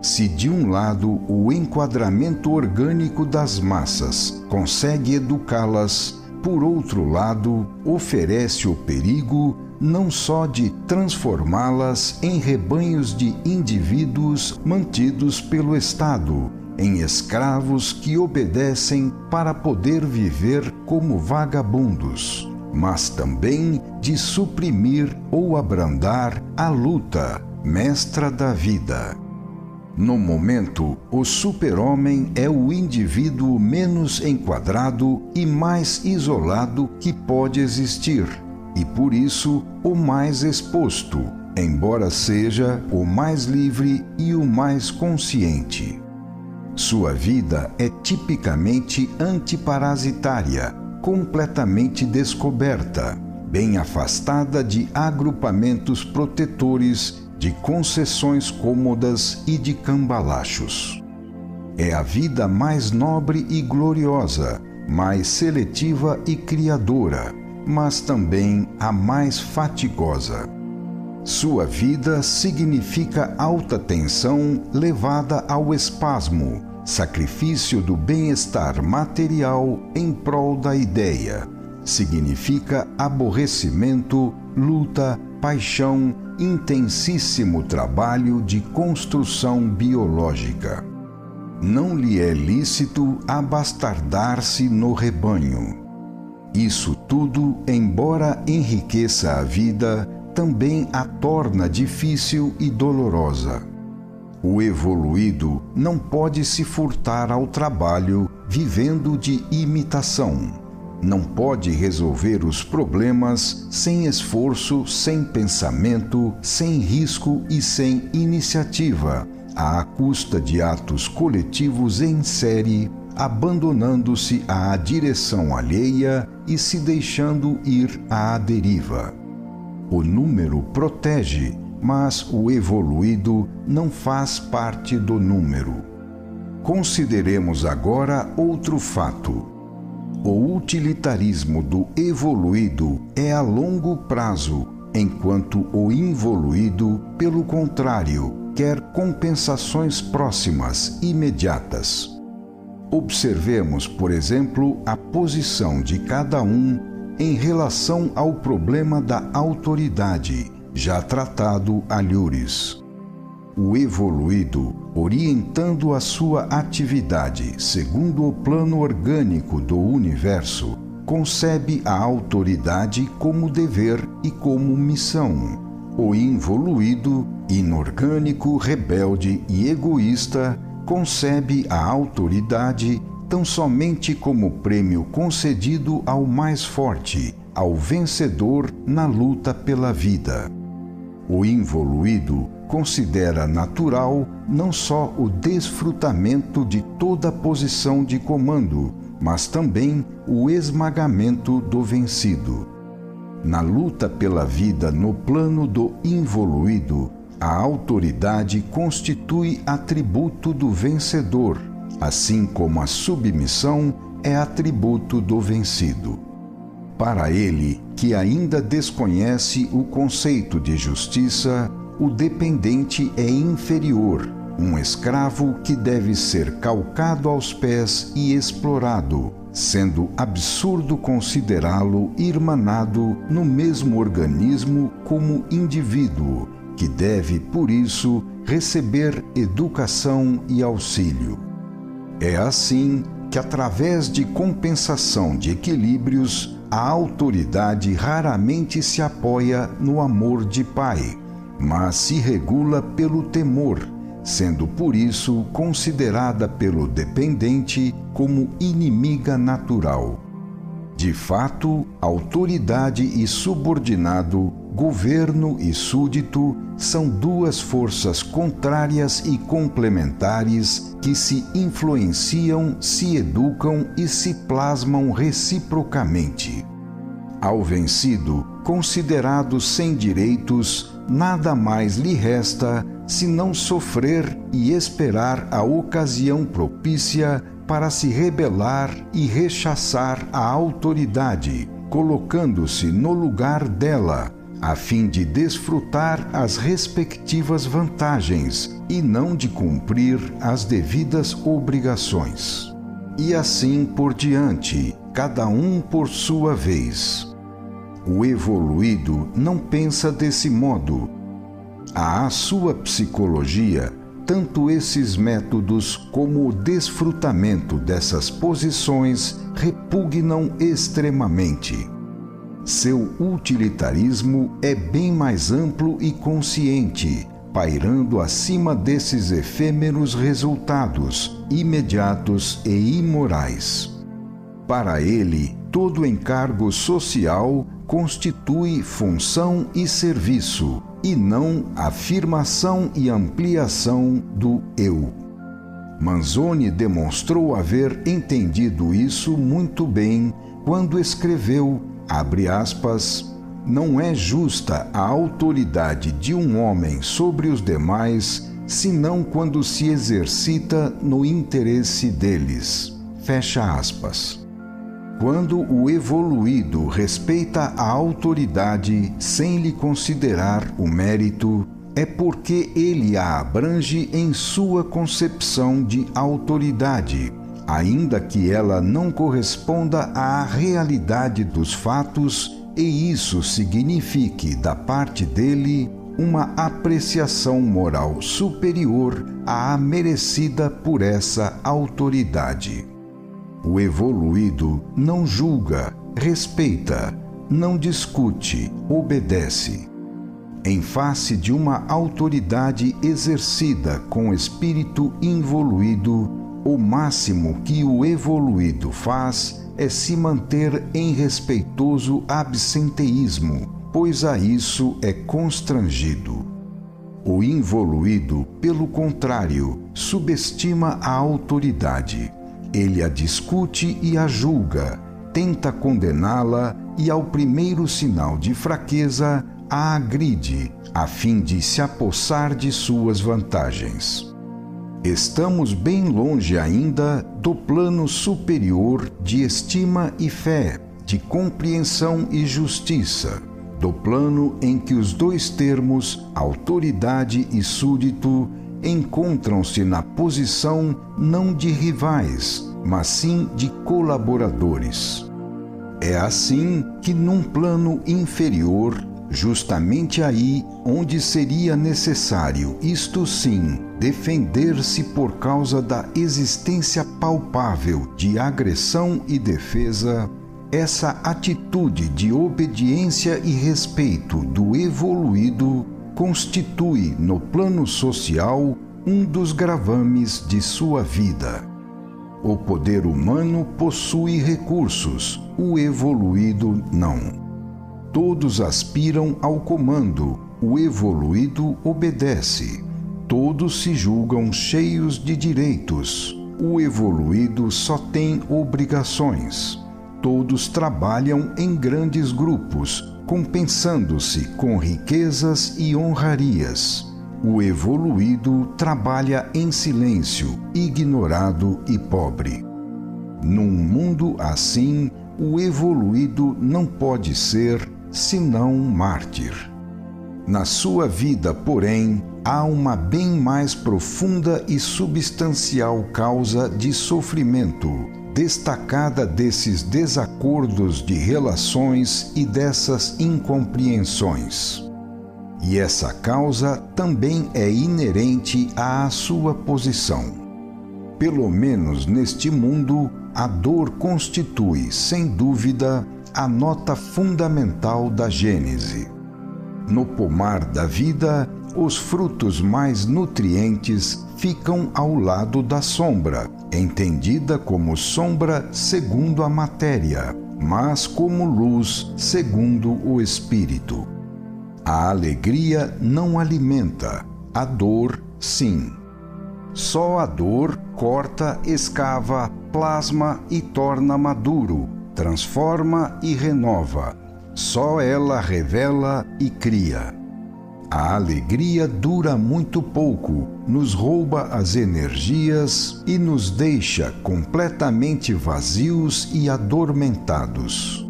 Se de um lado o enquadramento orgânico das massas consegue educá-las, por outro lado, oferece o perigo não só de transformá-las em rebanhos de indivíduos mantidos pelo Estado, em escravos que obedecem para poder viver como vagabundos, mas também de suprimir ou abrandar a luta, mestra da vida. No momento, o super-homem é o indivíduo menos enquadrado e mais isolado que pode existir, e por isso o mais exposto, embora seja o mais livre e o mais consciente. Sua vida é tipicamente antiparasitária, completamente descoberta, bem afastada de agrupamentos protetores, de concessões cômodas e de cambalachos. É a vida mais nobre e gloriosa, mais seletiva e criadora, mas também a mais fatigosa. Sua vida significa alta tensão levada ao espasmo, sacrifício do bem-estar material em prol da ideia. Significa aborrecimento, luta, paixão, intensíssimo trabalho de construção biológica. Não lhe é lícito abastardar-se no rebanho. Isso tudo, embora enriqueça a vida, também a torna difícil e dolorosa. O evoluído não pode se furtar ao trabalho vivendo de imitação. Não pode resolver os problemas sem esforço, sem pensamento, sem risco e sem iniciativa, à custa de atos coletivos em série, abandonando-se à direção alheia e se deixando ir à deriva. O número protege, mas o evoluído não faz parte do número. Consideremos agora outro fato. O utilitarismo do evoluído é a longo prazo, enquanto o involuído, pelo contrário, quer compensações próximas, imediatas. Observemos, por exemplo, a posição de cada um em relação ao problema da autoridade, já tratado alhures. O evoluído, orientando a sua atividade segundo o plano orgânico do universo, concebe a autoridade como dever e como missão. O involuído, inorgânico, rebelde e egoísta, concebe a autoridade tão somente como prêmio concedido ao mais forte, ao vencedor na luta pela vida. O involuído considera natural não só o desfrutamento de toda posição de comando, mas também o esmagamento do vencido. Na luta pela vida no plano do involuído, a autoridade constitui atributo do vencedor, assim como a submissão é atributo do vencido. Para ele, que ainda desconhece o conceito de justiça, o dependente é inferior, um escravo que deve ser calcado aos pés e explorado, sendo absurdo considerá-lo irmanado no mesmo organismo como indivíduo, que deve, por isso, receber educação e auxílio. É assim que, através de compensação de equilíbrios, a autoridade raramente se apoia no amor de pai, mas se regula pelo temor, sendo por isso considerada pelo dependente como inimiga natural. De fato, autoridade e subordinado, governo e súdito são duas forças contrárias e complementares que se influenciam, se educam e se plasmam reciprocamente. Ao vencido, considerado sem direitos, nada mais lhe resta senão sofrer e esperar a ocasião propícia para se rebelar e rechaçar a autoridade, colocando-se no lugar dela, a fim de desfrutar as respectivas vantagens e não de cumprir as devidas obrigações. E assim por diante, cada um por sua vez. O evoluído não pensa desse modo. À sua psicologia, tanto esses métodos como o desfrutamento dessas posições repugnam extremamente. Seu utilitarismo é bem mais amplo e consciente, pairando acima desses efêmeros resultados imediatos e imorais. Para ele, todo encargo social constitui função e serviço, e não afirmação e ampliação do eu. Manzoni demonstrou haver entendido isso muito bem quando escreveu, abre aspas, não é justa a autoridade de um homem sobre os demais, senão quando se exercita no interesse deles. Fecha aspas. Quando o evoluído respeita a autoridade sem lhe considerar o mérito, é porque ele a abrange em sua concepção de autoridade, ainda que ela não corresponda à realidade dos fatos, e isso signifique, da parte dele, uma apreciação moral superior à merecida por essa autoridade. O evoluído não julga, respeita, não discute, obedece. Em face de uma autoridade exercida com espírito involuído, o máximo que o evoluído faz é se manter em respeitoso absenteísmo, pois a isso é constrangido. O involuído, pelo contrário, subestima a autoridade. Ele a discute e a julga, tenta condená-la e, ao primeiro sinal de fraqueza, a agride, a fim de se apossar de suas vantagens. Estamos bem longe ainda do plano superior de estima e fé, de compreensão e justiça, do plano em que os dois termos, autoridade e súdito, encontram-se na posição não de rivais, mas sim de colaboradores. É assim que, num plano inferior, justamente aí onde seria necessário, isto sim, defender-se por causa da existência palpável de agressão e defesa, essa atitude de obediência e respeito do evoluído constitui, no plano social, um dos gravames de sua vida. O poder humano possui recursos, o evoluído não. Todos aspiram ao comando, o evoluído obedece. Todos se julgam cheios de direitos, o evoluído só tem obrigações. Todos trabalham em grandes grupos, compensando-se com riquezas e honrarias. O evoluído trabalha em silêncio, ignorado e pobre. Num mundo assim, o evoluído não pode ser senão mártir. Na sua vida, porém, há uma bem mais profunda e substancial causa de sofrimento, destacada desses desacordos de relações e dessas incompreensões. E essa causa também é inerente à sua posição. Pelo menos neste mundo, a dor constitui, sem dúvida, a nota fundamental da Gênese. No pomar da vida, os frutos mais nutrientes ficam ao lado da sombra, entendida como sombra segundo a matéria, mas como luz segundo o espírito. A alegria não alimenta, a dor sim. Só a dor corta, escava, plasma e torna maduro, transforma e renova. Só ela revela e cria. A alegria dura muito pouco, nos rouba as energias e nos deixa completamente vazios e adormentados.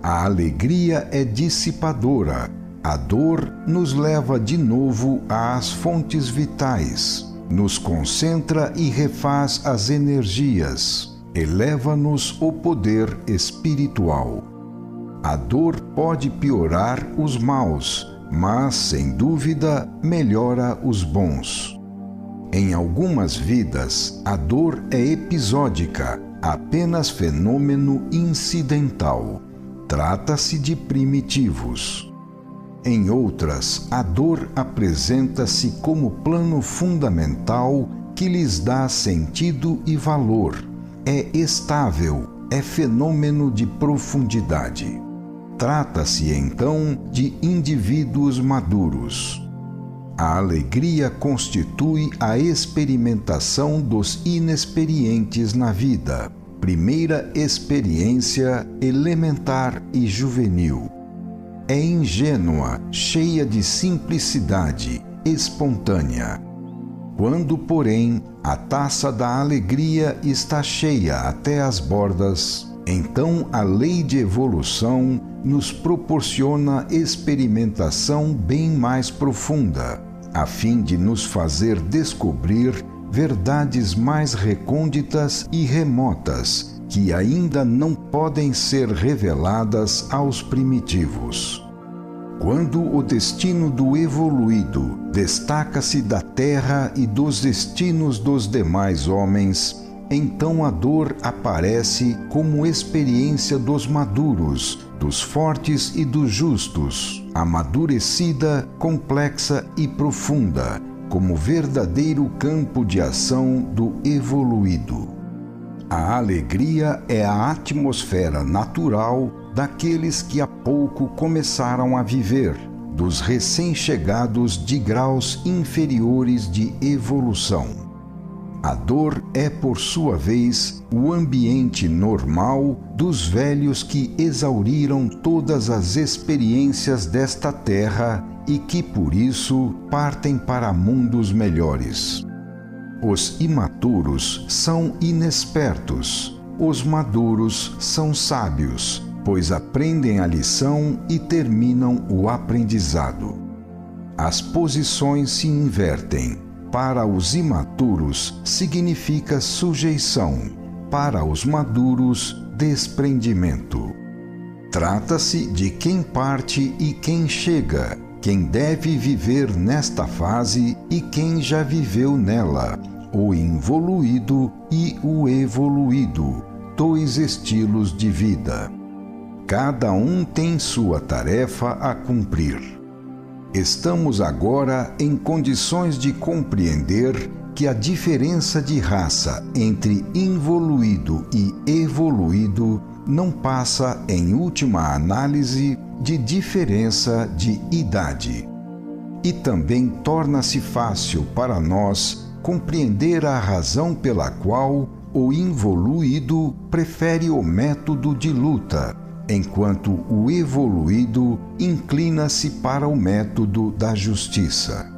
A alegria é dissipadora, a dor nos leva de novo às fontes vitais, nos concentra e refaz as energias. eleva-nos o poder espiritual. A dor pode piorar os maus, mas, sem dúvida, melhora os bons. Em algumas vidas, a dor é episódica, apenas fenômeno incidental. Trata-se de primitivos. Em outras, a dor apresenta-se como plano fundamental que lhes dá sentido e valor. É estável, é fenômeno de profundidade. Trata-se, então, de indivíduos maduros. A alegria constitui a experimentação dos inexperientes na vida, primeira experiência elementar e juvenil. É ingênua, cheia de simplicidade, espontânea. Quando, porém, a taça da alegria está cheia até as bordas, então a lei de evolução nos proporciona experimentação bem mais profunda, a fim de nos fazer descobrir verdades mais recônditas e remotas que ainda não podem ser reveladas aos primitivos. Quando o destino do evoluído destaca-se da terra e dos destinos dos demais homens, então a dor aparece como experiência dos maduros, dos fortes e dos justos, amadurecida, complexa e profunda, como verdadeiro campo de ação do evoluído. A alegria é a atmosfera natural daqueles que há pouco começaram a viver, dos recém-chegados de graus inferiores de evolução. A dor é, por sua vez, o ambiente normal dos velhos que exauriram todas as experiências desta terra e que, por isso, partem para mundos melhores. Os imaturos são inexpertos, os maduros são sábios, pois aprendem a lição e terminam o aprendizado. As posições se invertem. Para os imaturos significa sujeição, para os maduros, desprendimento. Trata-se de quem parte e quem chega, quem deve viver nesta fase e quem já viveu nela, o involuído e o evoluído, dois estilos de vida. Cada um tem sua tarefa a cumprir. Estamos agora em condições de compreender que a diferença de raça entre involuído e evoluído não passa, em última análise, de diferença de idade. E também torna-se fácil para nós compreender a razão pela qual o involuído prefere o método de luta, enquanto o evoluído inclina-se para o método da justiça.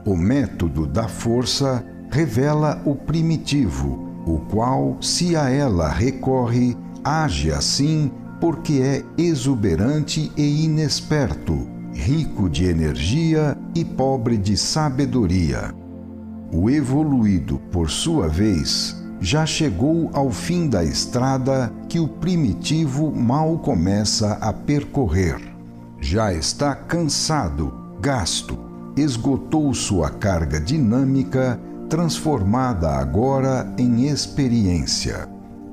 O método da força revela o primitivo, o qual, se a ela recorre, age assim porque é exuberante e inexperto, rico de energia e pobre de sabedoria. O evoluído, por sua vez, já chegou ao fim da estrada que o primitivo mal começa a percorrer. Já está cansado, gasto, esgotou sua carga dinâmica, transformada agora em experiência.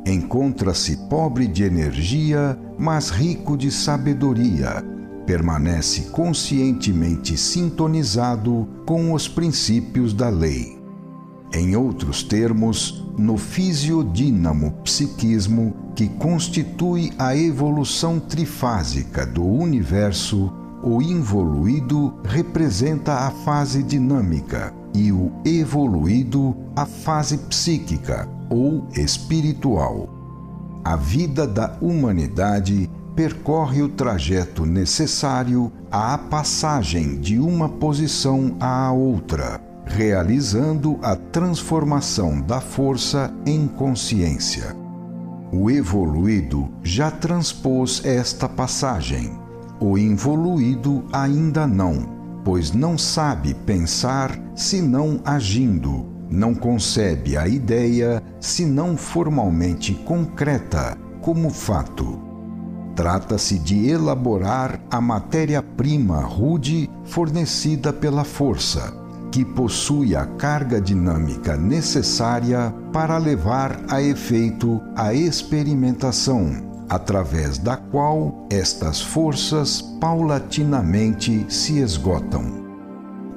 Encontra-se pobre de energia, mas rico de sabedoria. Permanece conscientemente sintonizado com os princípios da lei. Em outros termos, no fisiodínamo-psiquismo, que constitui a evolução trifásica do universo, o involuído representa a fase dinâmica e o evoluído a fase psíquica ou espiritual. A vida da humanidade percorre o trajeto necessário à passagem de uma posição à outra, realizando a transformação da força em consciência. O evoluído já transpôs esta passagem. O involuído ainda não, pois não sabe pensar senão agindo, Não concebe a ideia senão formalmente concreta, como fato. Trata-se de elaborar a matéria-prima rude fornecida pela força, que possui a carga dinâmica necessária para levar a efeito a experimentação, através da qual estas forças paulatinamente se esgotam.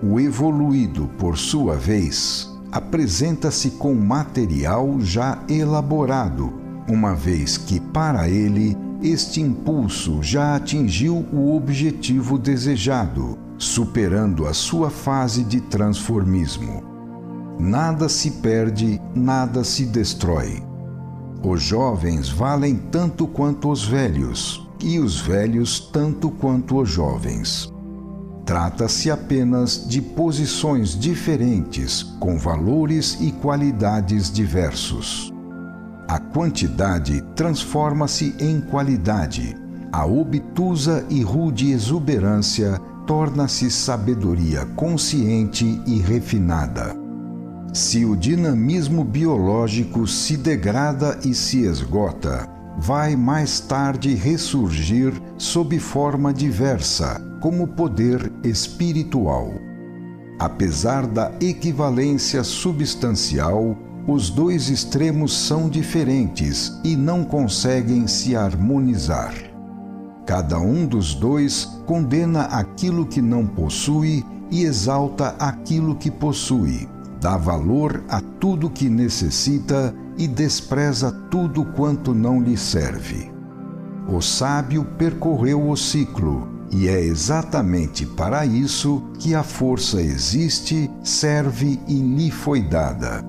O evoluído, por sua vez, apresenta-se com material já elaborado, uma vez que, para ele, este impulso já atingiu o objetivo desejado, superando a sua fase de transformismo. Nada se perde, nada se destrói. Os jovens valem tanto quanto os velhos, e os velhos tanto quanto os jovens. Trata-se apenas de posições diferentes, com valores e qualidades diversos. A quantidade transforma-se em qualidade. A obtusa e rude exuberância torna-se sabedoria consciente e refinada. Se o dinamismo biológico se degrada e se esgota, vai mais tarde ressurgir sob forma diversa, como poder espiritual. Apesar da equivalência substancial, os dois extremos são diferentes e não conseguem se harmonizar. Cada um dos dois condena aquilo que não possui e exalta aquilo que possui, dá valor a tudo que necessita e despreza tudo quanto não lhe serve. O sábio percorreu o ciclo, e é exatamente para isso que a força existe, serve e lhe foi dada.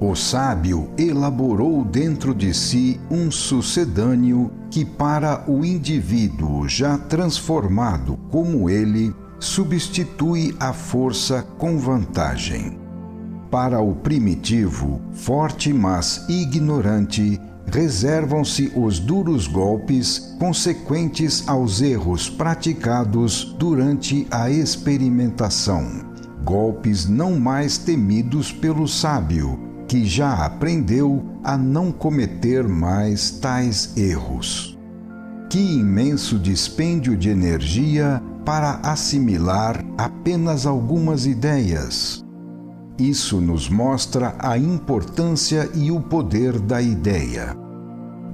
O sábio elaborou dentro de si um sucedâneo que, para o indivíduo já transformado como ele, substitui a força com vantagem. Para o primitivo, forte mas ignorante, reservam-se os duros golpes consequentes aos erros praticados durante a experimentação, golpes não mais temidos pelo sábio, que já aprendeu a não cometer mais tais erros. Que imenso dispêndio de energia para assimilar apenas algumas ideias! Isso nos mostra a importância e o poder da ideia.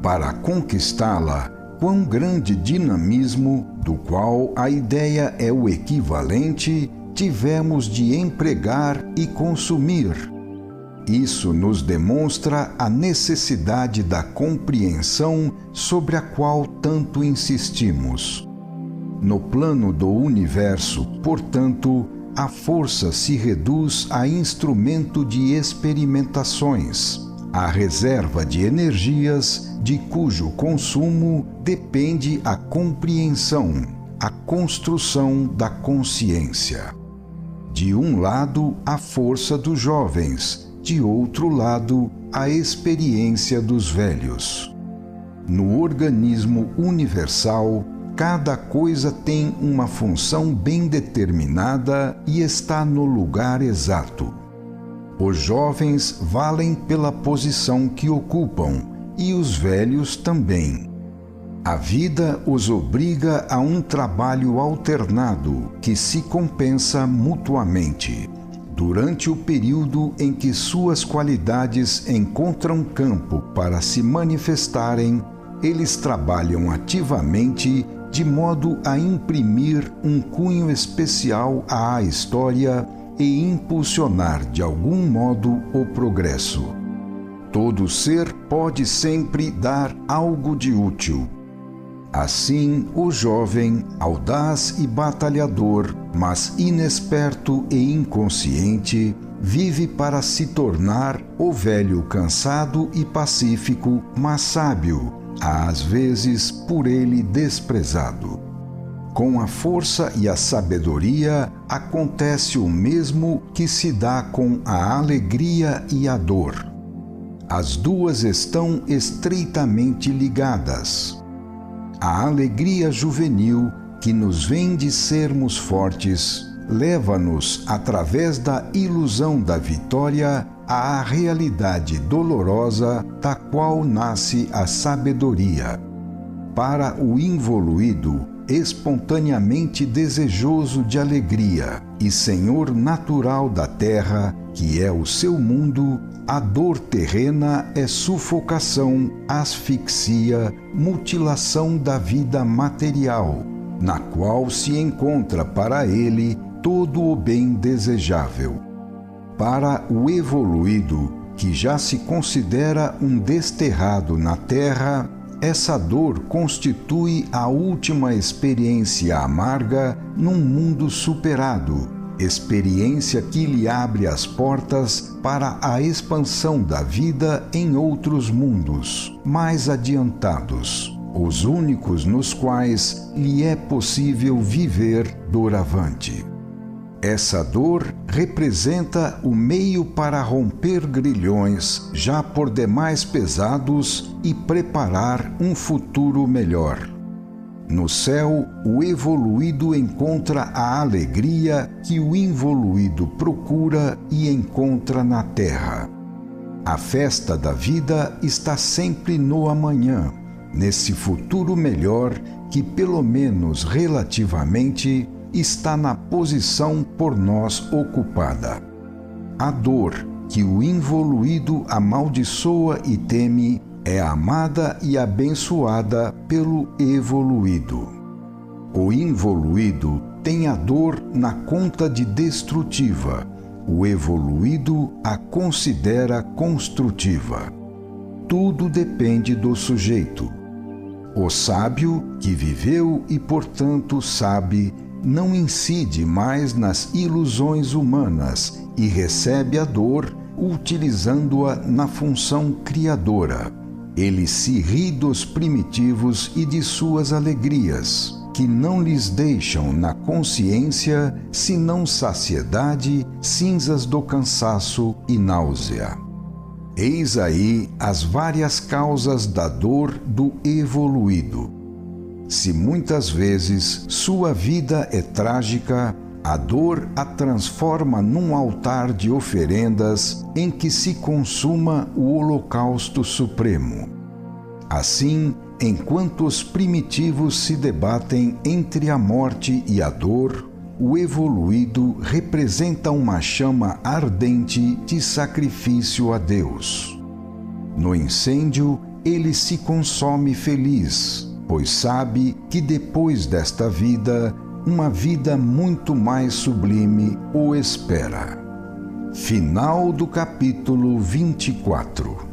Para conquistá-la, quão grande dinamismo, do qual a ideia é o equivalente, tivemos de empregar e consumir. Isso nos demonstra a necessidade da compreensão sobre a qual tanto insistimos. No plano do universo, portanto, a força se reduz a instrumento de experimentações, a reserva de energias de cujo consumo depende a compreensão, a construção da consciência. De um lado, a força dos jovens, de outro lado, a experiência dos velhos. No organismo universal, cada coisa tem uma função bem determinada e está no lugar exato. Os jovens valem pela posição que ocupam, e os velhos também. A vida os obriga a um trabalho alternado que se compensa mutuamente. Durante o período em que suas qualidades encontram campo para se manifestarem, eles trabalham ativamente de modo a imprimir um cunho especial à história e impulsionar de algum modo o progresso. Todo ser pode sempre dar algo de útil. Assim, o jovem, audaz e batalhador, mas inexperto e inconsciente, vive para se tornar o velho cansado e pacífico, mas sábio, às vezes por ele desprezado. Com a força e a sabedoria acontece o mesmo que se dá com a alegria e a dor. As duas estão estreitamente ligadas. A alegria juvenil, que nos vem de sermos fortes, leva-nos, através da ilusão da vitória, à realidade dolorosa da qual nasce a sabedoria. Para o involuído, espontaneamente desejoso de alegria e senhor natural da terra, que é o seu mundo, a dor terrena é sufocação, asfixia, mutilação da vida material, na qual se encontra para ele todo o bem desejável. Para o evoluído, que já se considera um desterrado na terra, essa dor constitui a última experiência amarga num mundo superado, experiência que lhe abre as portas para a expansão da vida em outros mundos mais adiantados, os únicos nos quais lhe é possível viver doravante. Essa dor representa o meio para romper grilhões já por demais pesados e preparar um futuro melhor. No céu, o evoluído encontra a alegria que o involuído procura e encontra na terra. A festa da vida está sempre no amanhã, nesse futuro melhor que, pelo menos relativamente, está na posição por nós ocupada. A dor que o involuído amaldiçoa e teme é amada e abençoada pelo evoluído. O involuído tem a dor na conta de destrutiva, o evoluído a considera construtiva. Tudo depende do sujeito. O sábio, que viveu e, portanto, sabe, não incide mais nas ilusões humanas e recebe a dor utilizando-a na função criadora. Ele se ri dos primitivos e de suas alegrias, que não lhes deixam na consciência senão saciedade, cinzas do cansaço e náusea. Eis aí as várias causas da dor do evoluído. Se muitas vezes sua vida é trágica, a dor a transforma num altar de oferendas em que se consuma o holocausto supremo. Assim, enquanto os primitivos se debatem entre a morte e a dor, o evoluído representa uma chama ardente de sacrifício a Deus. No incêndio, ele se consome feliz, pois sabe que depois desta vida, uma vida muito mais sublime o espera. Final do capítulo 24.